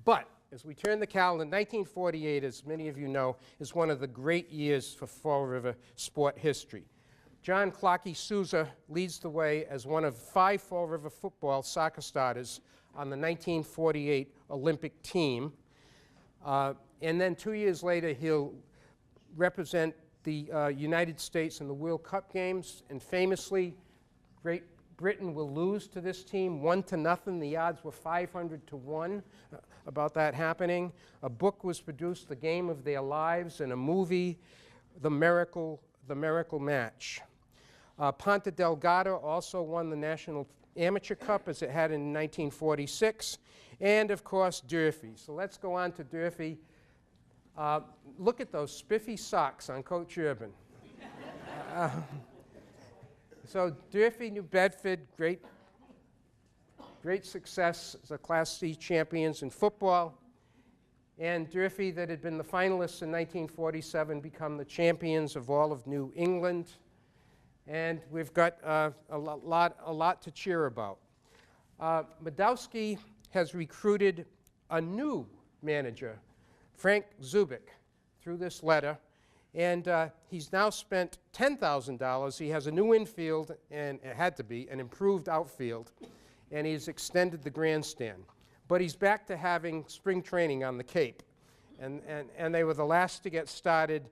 But as we turn the calendar, 1948, as many of you know, is one of the great years for Fall River sport history. John Clocky Souza leads the way as one of 5 Fall River football soccer starters on the 1948 Olympic team. And then 2 years later, he'll represent the United States in the World Cup games, and famously, Great Britain will lose to this team 1-0. The odds were 500-1 about that happening. A book was produced, The Game of Their Lives, and a movie, The Miracle Match. Ponte Delgado also won the National Amateur Cup as it had in 1946, and of course Durfee. So let's go on to Durfee. Look at those spiffy socks on Coach Urban. So Durfee, New Bedford, great success as a Class C champions in football. And Durfee, that had been the finalists in 1947, become the champions of all of New England. And we've got a lot to cheer about. Madowski has recruited a new manager, Frank Zubik, through this letter. And he's now spent $10,000. He has a new infield, and it had to be an improved outfield, and he's extended the grandstand. But he's back to having spring training on the Cape, and they were the last to get started.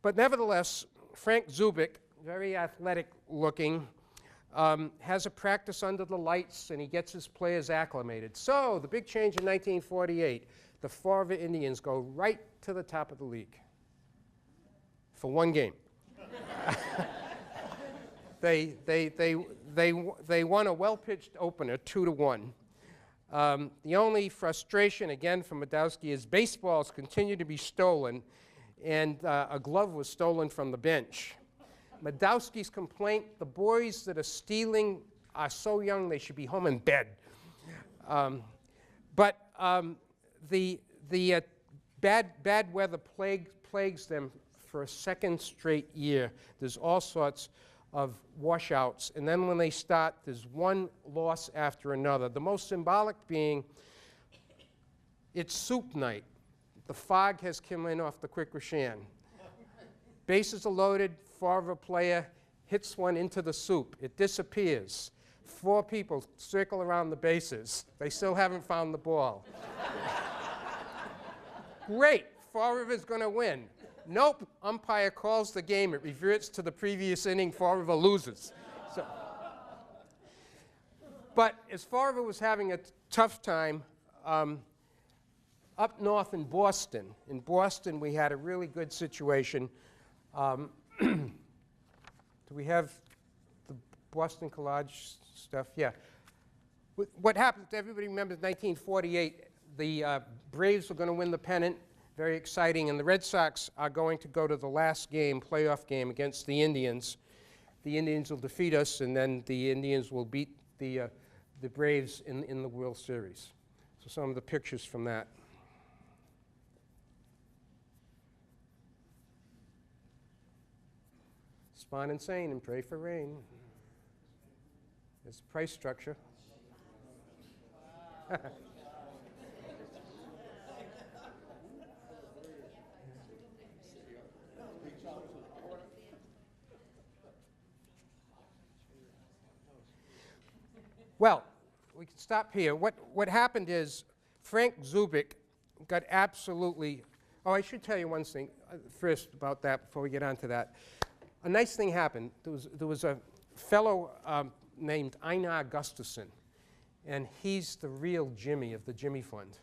But nevertheless, Frank Zubik, very athletic looking, has a practice under the lights, and he gets his players acclimated. So the big change in 1948, the Fall River Indians go right to the top of the league. For one game. They won a well-pitched opener, 2-1. The only frustration, again, from Madowski is baseballs continue to be stolen, and a glove was stolen from the bench. Madowski's complaint, the boys that are stealing are so young they should be home in bed. But the bad weather plagues them for a second straight year. There's all sorts of washouts, and then when they start, there's one loss after another. The most symbolic being, it's soup night. The fog has come in off the Quickrashan. Bases are loaded, Fall River player hits one into the soup. It disappears. 4 people circle around the bases. They still haven't found the ball. Great, Fall River's going to win. Nope, umpire calls the game. It reverts to the previous inning. Fall River loses. So, but as Fall River was having a tough time, up north in Boston we had a really good situation. Do we have the Boston Collage stuff? Yeah. What happened, everybody remembers 1948, the Braves were going to win the pennant, very exciting, and the Red Sox are going to go to the last game, playoff game, against the Indians. The Indians will defeat us, and then the Indians will beat the Braves in the World Series. So some of the pictures from that. Spawn insane and pray for rain. There's the price structure. Well, we can stop here. What happened is Frank Zubik got absolutely, oh, I should tell you one thing first about that before we get on to that. A nice thing happened. There was a fellow named Einar Gustafsson, and he's the real Jimmy of the Jimmy Fund.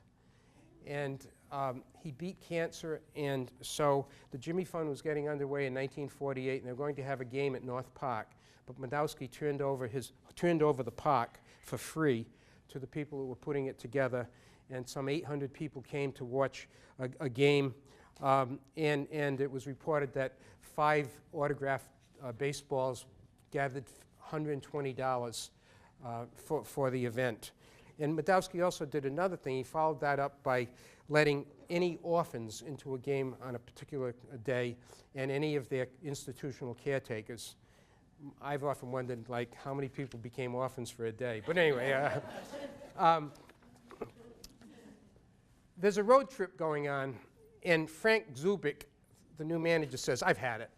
And he beat cancer, and so the Jimmy Fund was getting underway in 1948, and they were going to have a game at North Park. But Madowski turned over the park for free to the people who were putting it together, and some 800 people came to watch a game. And it was reported that 5 autographed baseballs gathered $120 for the event. And Madowski also did another thing. He followed that up by letting any orphans into a game on a particular day, and any of their institutional caretakers. I've often wondered, like, how many people became orphans for a day. But anyway, there's a road trip going on, and Frank Zubik, the new manager, says, I've had it.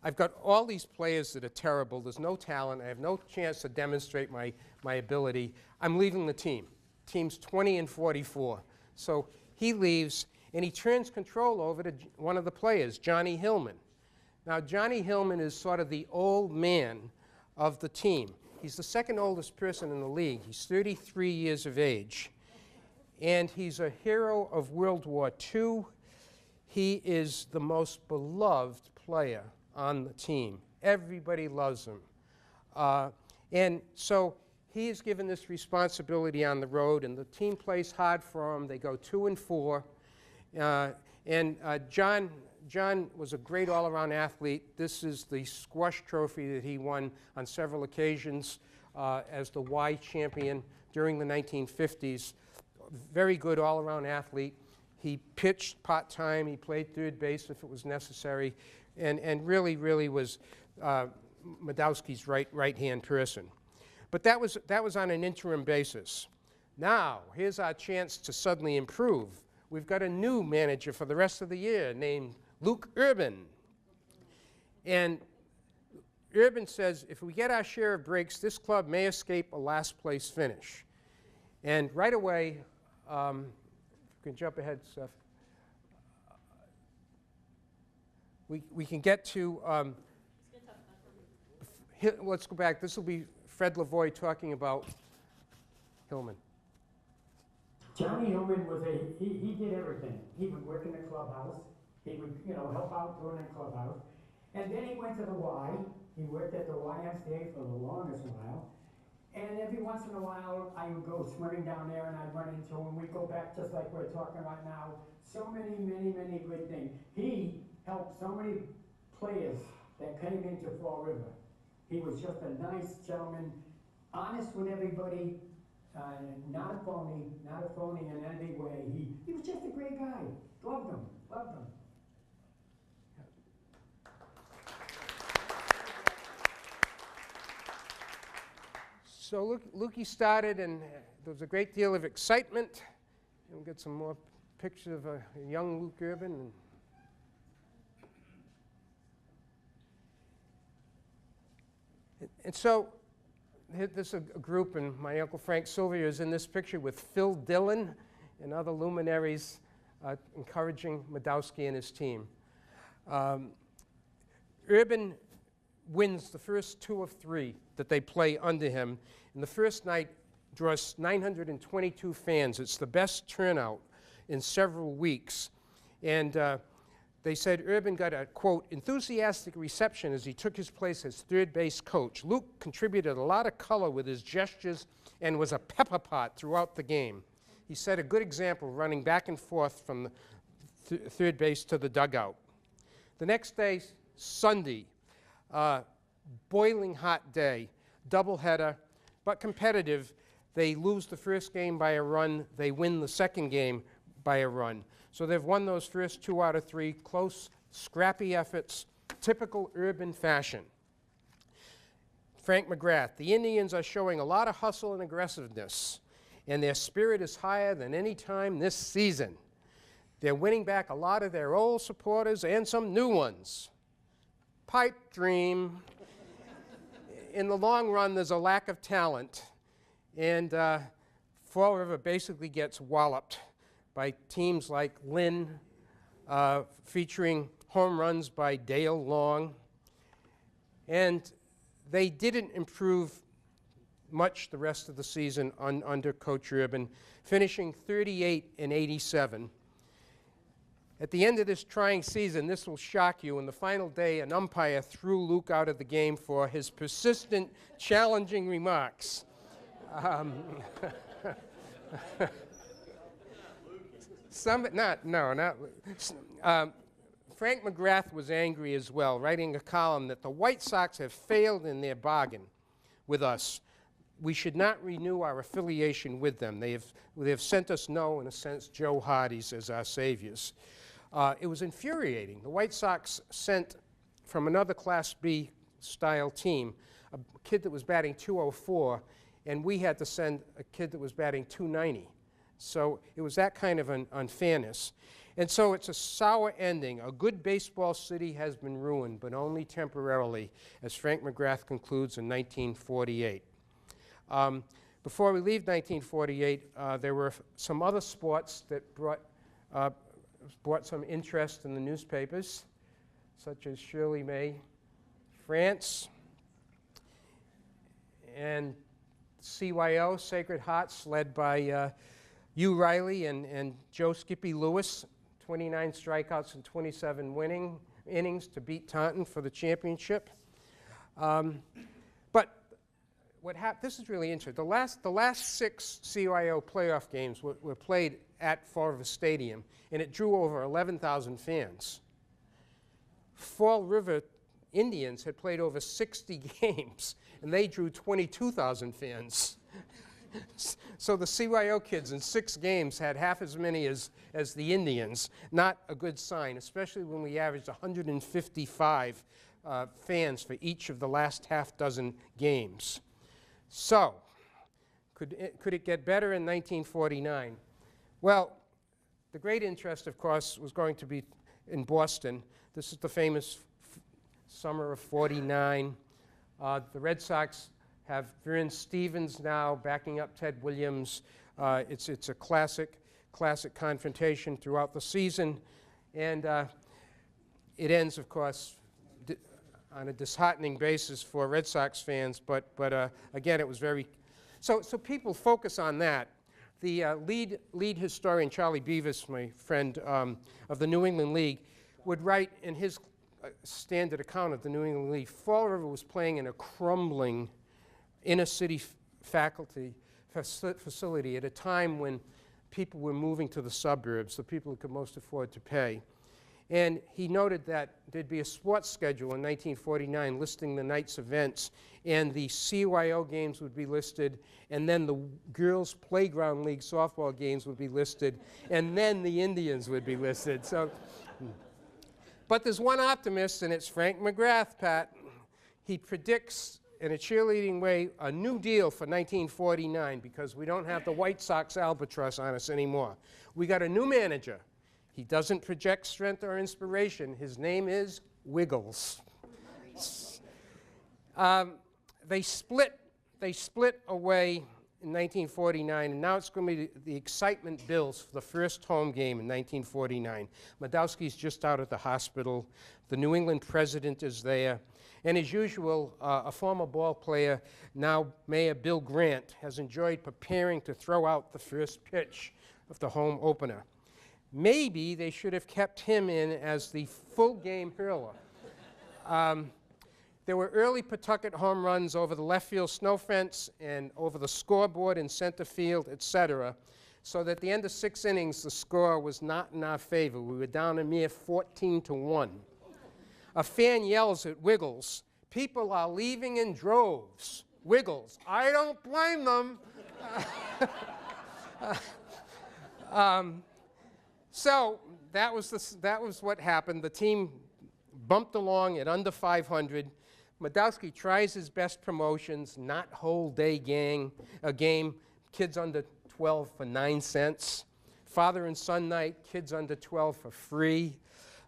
I've got all these players that are terrible. There's no talent. I have no chance to demonstrate my ability. I'm leaving the team. Team's 20-44. So he leaves, and he turns control over to one of the players, Johnny Hillman. Now, Johnny Hillman is sort of the old man of the team. He's the second oldest person in the league. He's 33 years of age. And he's a hero of World War II. He is the most beloved player on the team. Everybody loves him. And so he is given this responsibility on the road, and the team plays hard for him. They go 2-4. John was a great all-around athlete. This is the squash trophy that he won on several occasions as the Y champion during the 1950s. Very good all-around athlete. He pitched part-time. He played third base if it was necessary, and really, really was Madowski's right-hand person. But that was on an interim basis. Now, here's our chance to suddenly improve. We've got a new manager for the rest of the year named Luke Urban. And Urban says, if we get our share of breaks, this club may escape a last-place finish. And right away, if you can jump ahead, Seth, we can get to, let's go back. This will be Fred Lavoie talking about Hillman. Johnny Hillman was he did everything. He would work in the clubhouse. He would, help out during the clubhouse. And then he went to the Y. He worked at the YMCA for the longest while. And every once in a while, I would go swimming down there, and I'd run into him. We'd go back just like we're talking right now. So many, many, many good things. He helped so many players that came into Fall River. He was just a nice gentleman, honest with everybody, not a phony in any way. He was just a great guy. Loved him. So Lukey started, and there was a great deal of excitement. We'll get some more pictures of a young Luke Urban. And so this is a group, and my Uncle Frank Sylvia is in this picture with Phil Dillon and other luminaries encouraging Madowski and his team. Urban wins the first 2 of 3 that they play under him. And the first night draws 922 fans. It's the best turnout in several weeks. And they said Urban got a, quote, enthusiastic reception as he took his place as third base coach. Luke contributed a lot of color with his gestures and was a pepper pot throughout the game. He set a good example running back and forth from the third base to the dugout. The next day, Sunday, boiling hot day, doubleheader, but competitive. They lose the first game by a run. They win the second game by a run. So they've won those first 2 out of 3, close, scrappy efforts, typical Urban fashion. Frank McGrath, the Indians are showing a lot of hustle and aggressiveness, and their spirit is higher than any time this season. They're winning back a lot of their old supporters and some new ones. Pipe dream. In the long run, there's a lack of talent, and Fall River basically gets walloped by teams like Lynn, featuring home runs by Dale Long. And they didn't improve much the rest of the season under Coach Urban, finishing 38-87. At the end of this trying season, this will shock you, in the final day, an umpire threw Luke out of the game for his persistent, challenging remarks. Frank McGrath was angry as well, writing a column that the White Sox have failed in their bargain with us. We should not renew our affiliation with them. They have sent us no, in a sense, Joe Hardy's as our saviors. It was infuriating. The White Sox sent from another Class B style team a kid that was batting .204, and we had to send a kid that was batting .290. So it was that kind of an unfairness. And so it's a sour ending. A good baseball city has been ruined, but only temporarily, as Frank McGrath concludes in 1948. Before we leave 1948, there were some other sports that brought some interest in the newspapers, such as Shirley May France, and CYO, Sacred Hearts, led by Hugh Riley and Joe Skippy Lewis, 29 strikeouts and 27 innings to beat Taunton for the championship. But what happened, this is really interesting. The last 6 CYO playoff games were played at Fall River Stadium, and it drew over 11,000 fans. Fall River Indians had played over 60 games, and they drew 22,000 fans. So the CYO kids in 6 games had half as many as the Indians. Not a good sign, especially when we averaged 155 fans for each of the last half dozen games. So, could it get better in 1949? Well, the great interest, of course, was going to be in Boston. This is the famous summer of '49. The Red Sox have Vern Stevens now backing up Ted Williams. It's a classic confrontation throughout the season, and it ends, of course, on a disheartening basis for Red Sox fans. But again, it was very so people focus on that. The lead historian, Charlie Beavis, my friend of the New England League, would write in his standard account of the New England League, Fall River was playing in a crumbling inner-city facility at a time when people were moving to the suburbs, the people who could most afford to pay. And he noted that there'd be a sports schedule in 1949 listing the night's events, and the CYO games would be listed, and then the Girls Playground League softball games would be listed, and then the Indians would be listed. So, but there's one optimist, and it's Frank McGrath, Pat. He predicts, in a cheerleading way, a new deal for 1949 because we don't have the White Sox albatross on us anymore. We got a new manager. He doesn't project strength or inspiration. His name is Wiggles. They split they split away in 1949, and now it's going to be the excitement builds for the first home game in 1949. Madowski's just out of the hospital. The New England president is there. And as usual, a former ball player, now Mayor Bill Grant, has enjoyed preparing to throw out the first pitch of the home opener. Maybe they should have kept him in as the full game hurler. There were early Pawtucket home runs over the left field snow fence and over the scoreboard in center field, etc., so that at the end of 6 innings, the score was not in our favor. We were down a mere 14-1. A fan yells at Wiggles, "People are leaving in droves." Wiggles, "I don't blame them." So that was what happened. The team bumped along at under 500. Madowski tries his best promotions, not whole day game, kids under 12 for 9 cents. Father and son night, kids under 12 for free.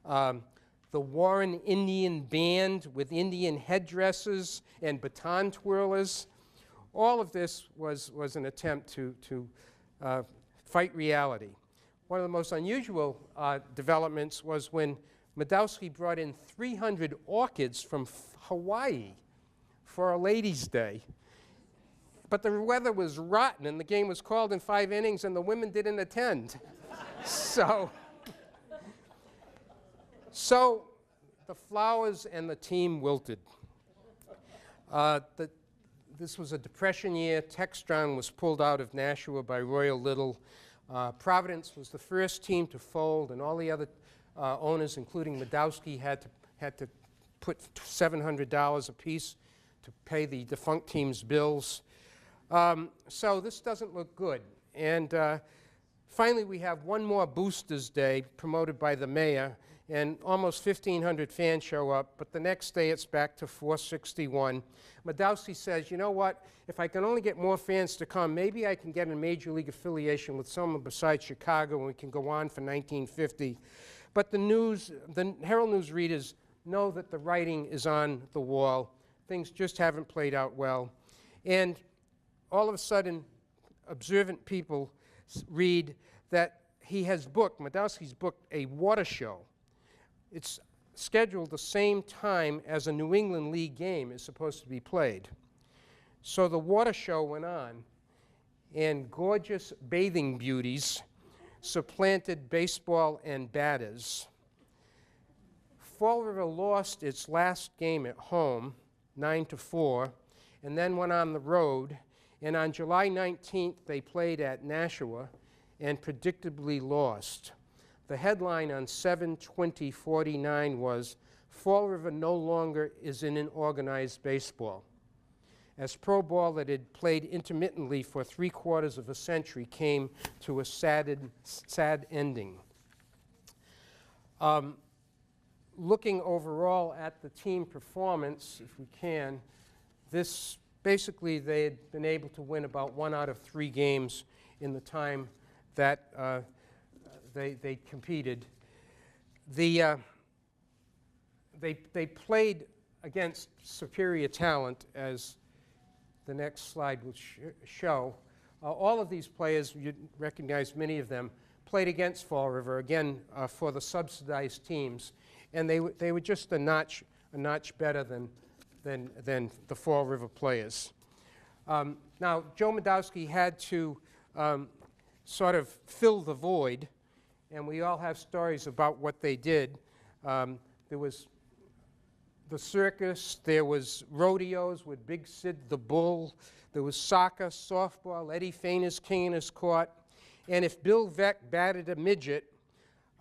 The Warren Indian Band with Indian headdresses and baton twirlers. All of this was an attempt to fight reality. One of the most unusual developments was when Madowski brought in 300 orchids from Hawaii for a ladies' day. But the weather was rotten, and the game was called in 5 innings, and the women didn't attend. So the flowers and the team wilted. This was a Depression year. Textron was pulled out of Nashua by Royal Little. Providence was the first team to fold, and all the other owners, including Madowski, had to put $700 apiece to pay the defunct team's bills. So this doesn't look good. And finally, we have one more Boosters Day promoted by the mayor, and almost 1,500 fans show up, but the next day it's back to 461. Madowski says, "You know what, if I can only get more fans to come, maybe I can get a major league affiliation with someone besides Chicago, and we can go on for 1950. But the Herald News readers know that the writing is on the wall. Things just haven't played out well. And all of a sudden, observant people read that Madowski's booked a water show. It's scheduled the same time as a New England League game is supposed to be played. So the water show went on, and gorgeous bathing beauties supplanted baseball and batters. Fall River lost its last game at home, 9-4, and then went on the road. And on July 19th, they played at Nashua and predictably lost. The headline on 7/20/49 was, "Fall River no longer is in an organized baseball," as pro ball that had played intermittently for 3/4 of a century came to a sad ending. Looking overall at the team performance, if we can, basically they had been able to win about 1 out of 3 games in the time that they competed. They played against superior talent, as the next slide will show. All of these players, you recognize many of them, played against Fall River, again, for the subsidized teams. And they were just a notch better than the Fall River players. Now, Joe Madowski had to sort of fill the void, and we all have stories about what they did. There was the circus, there was rodeos with Big Sid the Bull, there was soccer, softball, Eddie Fainer's king in his court, and if Bill Veck batted a midget,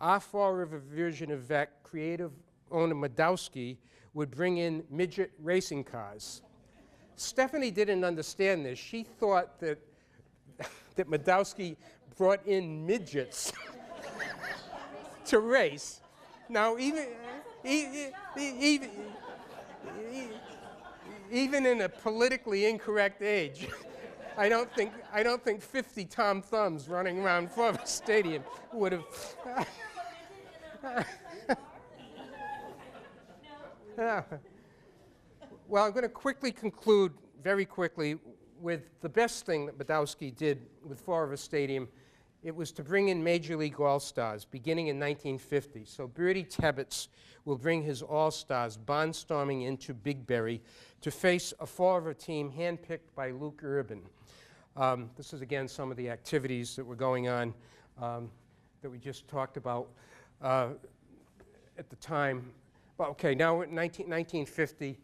our Fall River version of Veck, creative owner Madowski, would bring in midget racing cars. Stephanie didn't understand this. She thought that Madowski brought in midgets to race. Now, even in a politically incorrect age, I don't think 50 Tom Thumbs running around Forbes Stadium would have. Well, I'm going to quickly conclude, very quickly, with the best thing that Badowski did with Fall River Stadium, it was to bring in Major League All-Stars beginning in 1950. So Bertie Tebbetts will bring his All-Stars barnstorming into Big Berry to face a Fall River team handpicked by Luke Urban. This is, again, some of the activities that were going on that we just talked about at the time. Well, okay, now we're in 1950.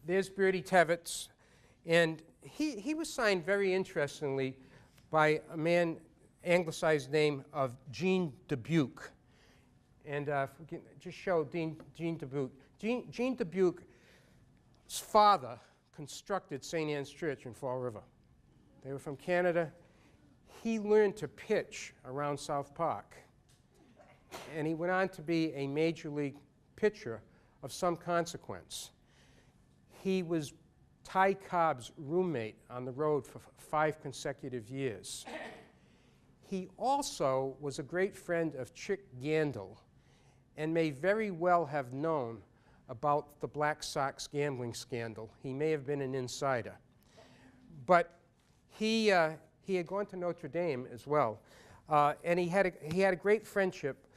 There's Bertie Tebbetts, and he was signed very interestingly by a man, anglicized name of Gene Dubuque. And if we can just show Gene Dubuque. Gene Dubuque's father constructed St. Anne's Church in Fall River. They were from Canada. He learned to pitch around South Park. And he went on to be a major league pitcher of some consequence. He was Ty Cobb's roommate on the road for 5 consecutive years. He also was a great friend of Chick Gandil and may very well have known about the Black Sox gambling scandal. He may have been an insider. But he had gone to Notre Dame as well, and he had a great friendship.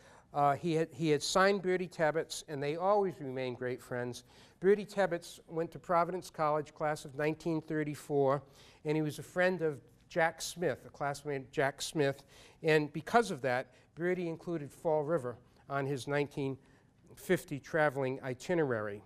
He had signed Bertie Tebbetts, and they always remained great friends. Bertie Tebbetts went to Providence College, class of 1934, and he was a friend of Jack Smith, a classmate of Jack Smith, and because of that, Bertie included Fall River on his 1950 traveling itinerary.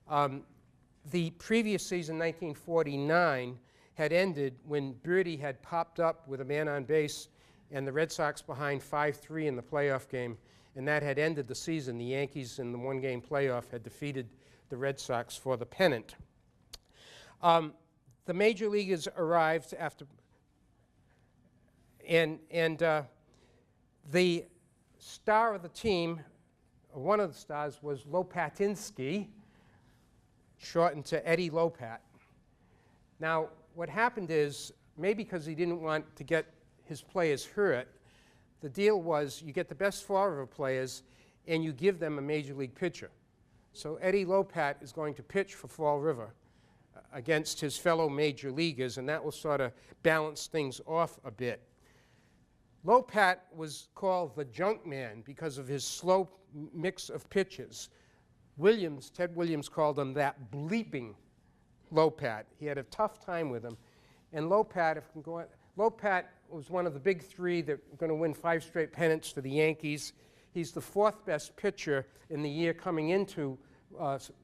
The previous season, 1949, had ended when Bertie had popped up with a man on base and the Red Sox behind 5-3 in the playoff game, and that had ended the season. The Yankees in the one-game playoff had defeated the Red Sox for the pennant. The major leaguers arrived after, and the star of the team, one of the stars, was Lopatinsky, shortened to Eddie Lopat. Now, what happened is, maybe because he didn't want to get his players hurt, the deal was you get the best Fall River players and you give them a major league pitcher. So Eddie Lopat is going to pitch for Fall River against his fellow major leaguers, and that will sort of balance things off a bit. Lopat was called the junk man because of his slow mix of pitches. Ted Williams called him that bleeping Lopat. He had a tough time with him. And Lopat, Lopat was one of the big 3 that were going to win 5 straight pennants for the Yankees. He's the 4th best pitcher in the year coming into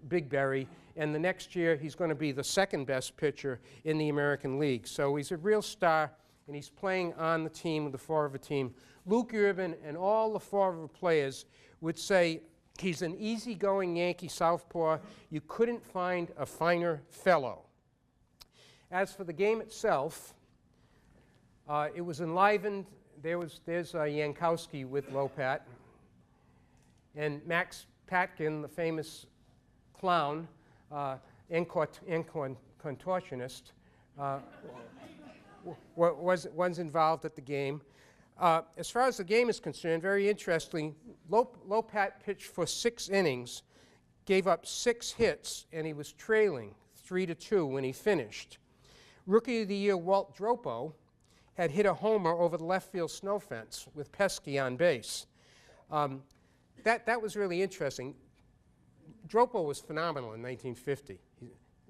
Big Berry, and the next year he's going to be the 2nd best pitcher in the American League. So he's a real star, and he's playing on the team, the Fall River team. Luke Urban and all the Fall River players would say he's an easygoing Yankee southpaw. You couldn't find a finer fellow. As for the game itself, it was enlivened. There's Yankowski with Lopat, and Max Patkin, the famous clown and contortionist, was involved at the game. As far as the game is concerned, very interesting, Lopat pitched for 6 innings, gave up 6 hits, and he was trailing 3-2 when he finished. Rookie of the Year Walt Dropo had hit a homer over the left field snow fence with Pesky on base. That was really interesting. Dropo was phenomenal in 1950.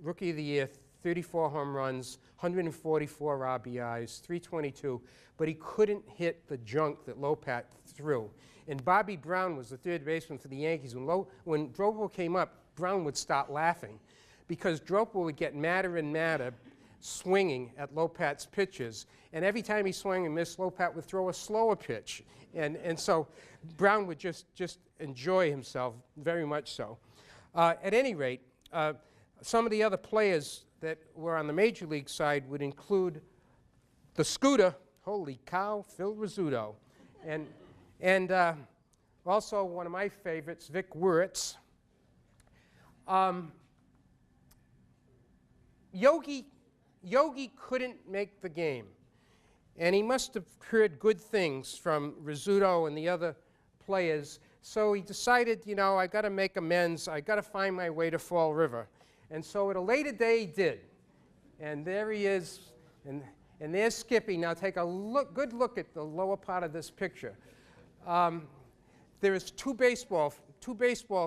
Rookie of the Year, 34 home runs, 144 RBIs, 322, but he couldn't hit the junk that Lopat threw. And Bobby Brown was the 3rd baseman for the Yankees. When Dropo came up, Brown would start laughing because Dropo would get madder and madder swinging at Lopat's pitches, and every time he swung and missed, Lopat would throw a slower pitch, and so Brown would just enjoy himself very much so. At any rate, some of the other players that were on the major league side would include the Scooter, holy cow, Phil Rizzuto, and also one of my favorites, Vic Wuritz. Yogi couldn't make the game, and he must have heard good things from Rizzuto and the other players So he decided, you know, I got to make amends. I got to find my way to Fall River. And so at a later day, he did. And there he is, and there's Skippy. Now take a good look at the lower part of this picture. There is two baseball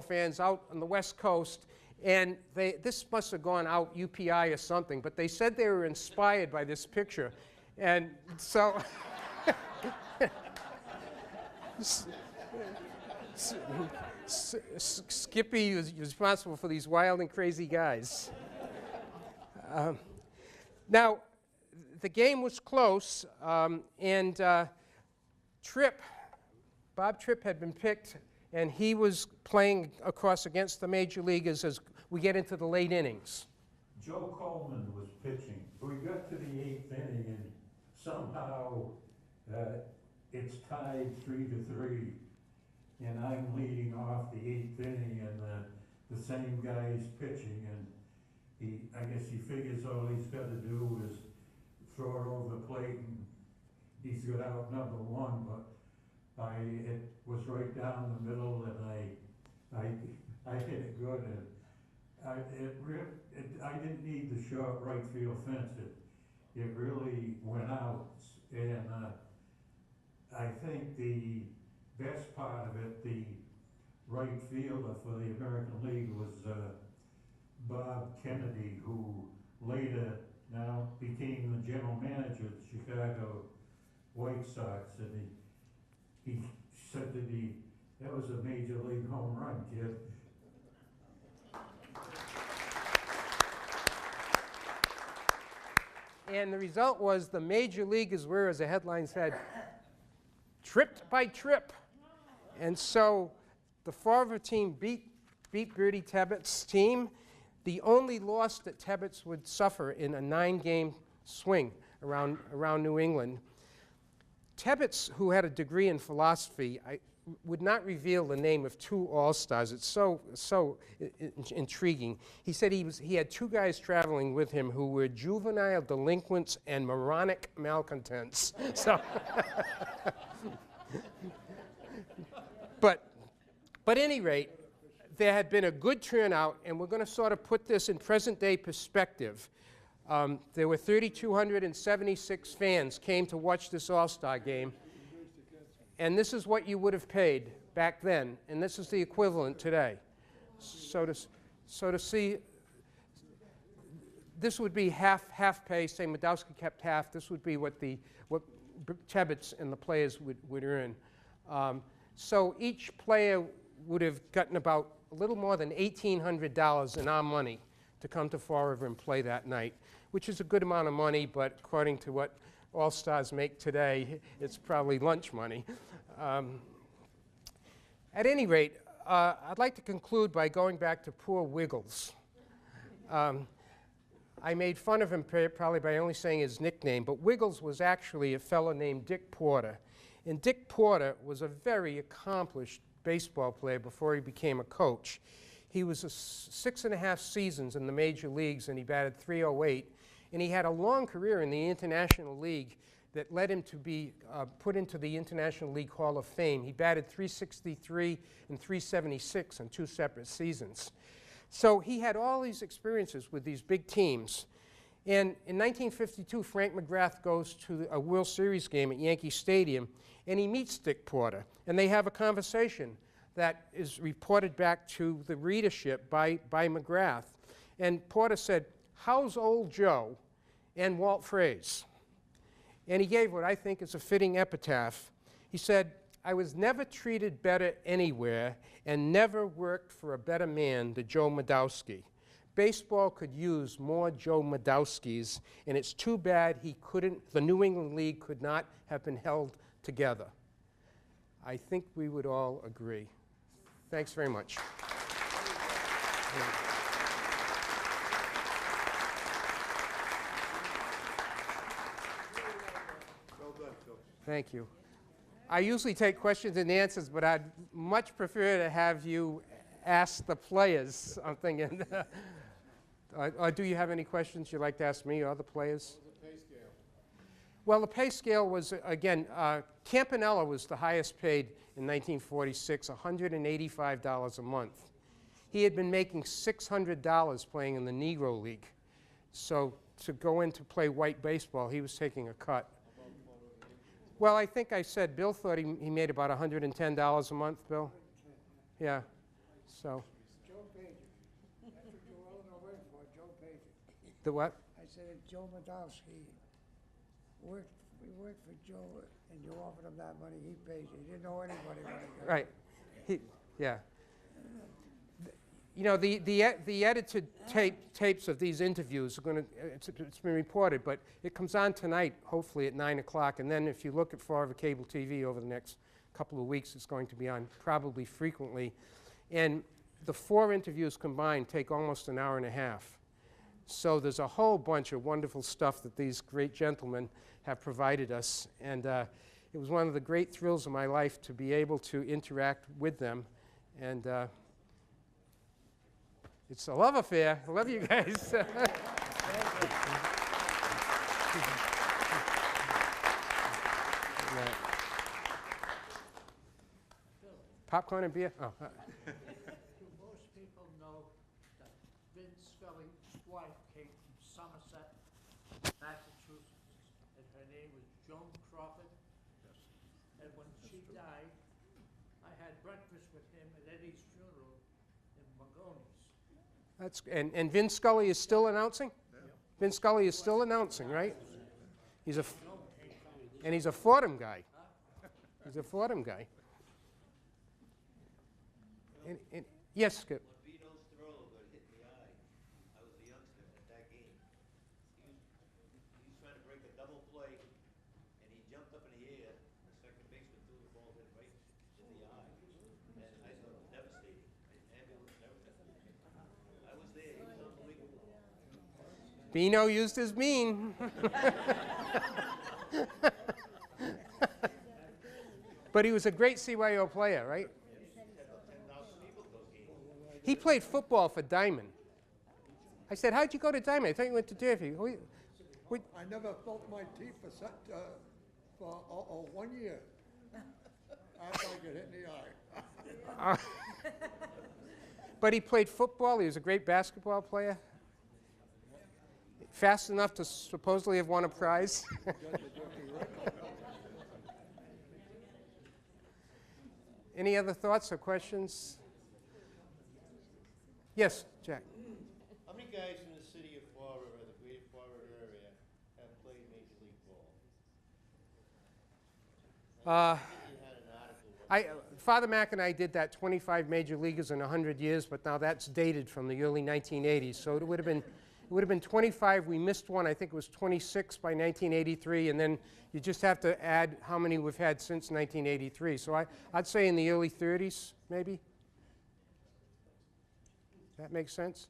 fans out on the West Coast, and this must have gone out UPI or something, but they said they were inspired by this picture. And so Skippy was responsible for these wild and crazy guys. Now, the game was close, and Bob Tripp had been picked, and he was playing across against the major leaguers as we get into the late innings. Joe Coleman was pitching. We got to the 8th inning, and somehow it's tied 3-3, and I'm leading off the 8th inning, and the same guy's pitching, and I guess he figures all he's got to do is throw it over the plate, and he's got out number 1, but it was right down the middle, and I hit it good, and I didn't need the short right field fence. It really went out, and I think the best part of it, the right fielder for the American League was Bob Kennedy, who later now became the general manager of the Chicago White Sox, and he said to me, "That was a major league home run, kid." And the result was the major leaguers were, as the headline said, tripped by Tripp. And so the Fall River team beat Bertie Tebbett's team, the only loss that Tebbett's would suffer in a 9-game swing around New England. Tebbett's, who had a degree in philosophy, would not reveal the name of 2 All-Stars. It's so intriguing. He said he had 2 guys traveling with him who were juvenile delinquents and moronic malcontents. So, but at any rate, there had been a good turnout, and we're going to sort of put this in present-day perspective. There were 3,276 fans came to watch this All-Star game, and this is what you would have paid back then, and this is the equivalent today. So to see, this would be half pay. Say Madowski kept half. This would be what Tebbett's and the players would earn. So each player would have gotten about a little more than $1,800 in our money to come to Fall River and play that night, which is a good amount of money, but according to what All-Stars make today, it's probably lunch money. At any rate, I'd like to conclude by going back to poor Wiggles. I made fun of him probably by only saying his nickname, but Wiggles was actually a fellow named Dick Porter. And Dick Porter was a very accomplished baseball player before he became a coach. He was 6.5 seasons in the major leagues, and he batted .308. And he had a long career in the International League that led him to be put into the International League Hall of Fame. He batted .363 and .376 in 2 separate seasons. So he had all these experiences with these big teams. And in 1952, Frank McGrath goes to a World Series game at Yankee Stadium, and he meets Dick Porter. And they have a conversation that is reported back to the readership by McGrath. And Porter said, "How's old Joe and Walt Fraze?" And he gave what I think is a fitting epitaph. He said, "I was never treated better anywhere and never worked for a better man than Joe Madowski. Baseball could use more Joe Madowskis, and it's too bad the New England League could not have been held together." I think we would all agree. Thanks very much. Thank you. I usually take questions and answers, but I'd much prefer to have you ask the players something. And or do you have any questions you'd like to ask me or the players? What's the pay scale? Well, the pay scale was, again, Campanella was the highest paid in 1946, $185 a month. He had been making $600 playing in the Negro League. So to go in to play white baseball, he was taking a cut. Well, I think I said Bill thought he made about $110 a month, Bill? Yeah, so. Joe Pager. That's what you all know waiting for, Joe Pager. The what? I said if Joe Madowski worked for Joe and you offered him that money, he pays you. He didn't know anybody when he got Right. Yeah. You know, the edited tapes of these interviews are going to, it's been reported, but it comes on tonight, hopefully at 9 o'clock, and then if you look at Fall River Cable TV over the next couple of weeks, it's going to be on probably frequently. And the 4 interviews combined take almost an hour and a half. So there's a whole bunch of wonderful stuff that these great gentlemen have provided us, and it was one of the great thrills of my life to be able to interact with them, and it's a love affair. I love you guys. Right. Popcorn and beer? Oh. Do most people know that Vince Scully's wife came from Somerset, Massachusetts, and her name was Joan Crawford? And when she died, I had breakfast with him at Eddie's funeral in Magoni's. And Vin Scully is still announcing? Yeah. Vin Scully is still announcing, right? And he's a Fordham guy. He's a Fordham guy. Yes, Skip. When Vito's throw got hit in the eye, I was a youngster at that game. He was trying to break a double play, and he jumped up in the air. The second baseman threw the ball hit right in the eye. And I thought it was devastating. Ambulance, everything. I was there. It was unbelievable. Bino used his mean. But he was a great CYO player, right? He played football for Diamond. I said, how'd you go to Diamond? I thought you went to Deerfield. I never felt my teeth for 1 year after I got hit in the eye. But he played football. He was a great basketball player. Fast enough to supposedly have won a prize. Any other thoughts or questions? Yes, Jack. How many guys in the city of Fall River, the greater Fall River area, have played Major League Ball? You had an article. Father Mac and I did that 25 major leaguers in 100 years, but now that's dated from the early 1980s. So it would have been 25. We missed one. I think it was 26 by 1983, and then you just have to add how many we've had since 1983. So I'd say in the early 30s, maybe. That makes sense?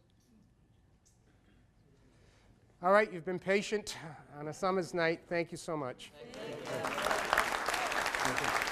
All right, you've been patient on a summer's night. Thank you so much. Thank you.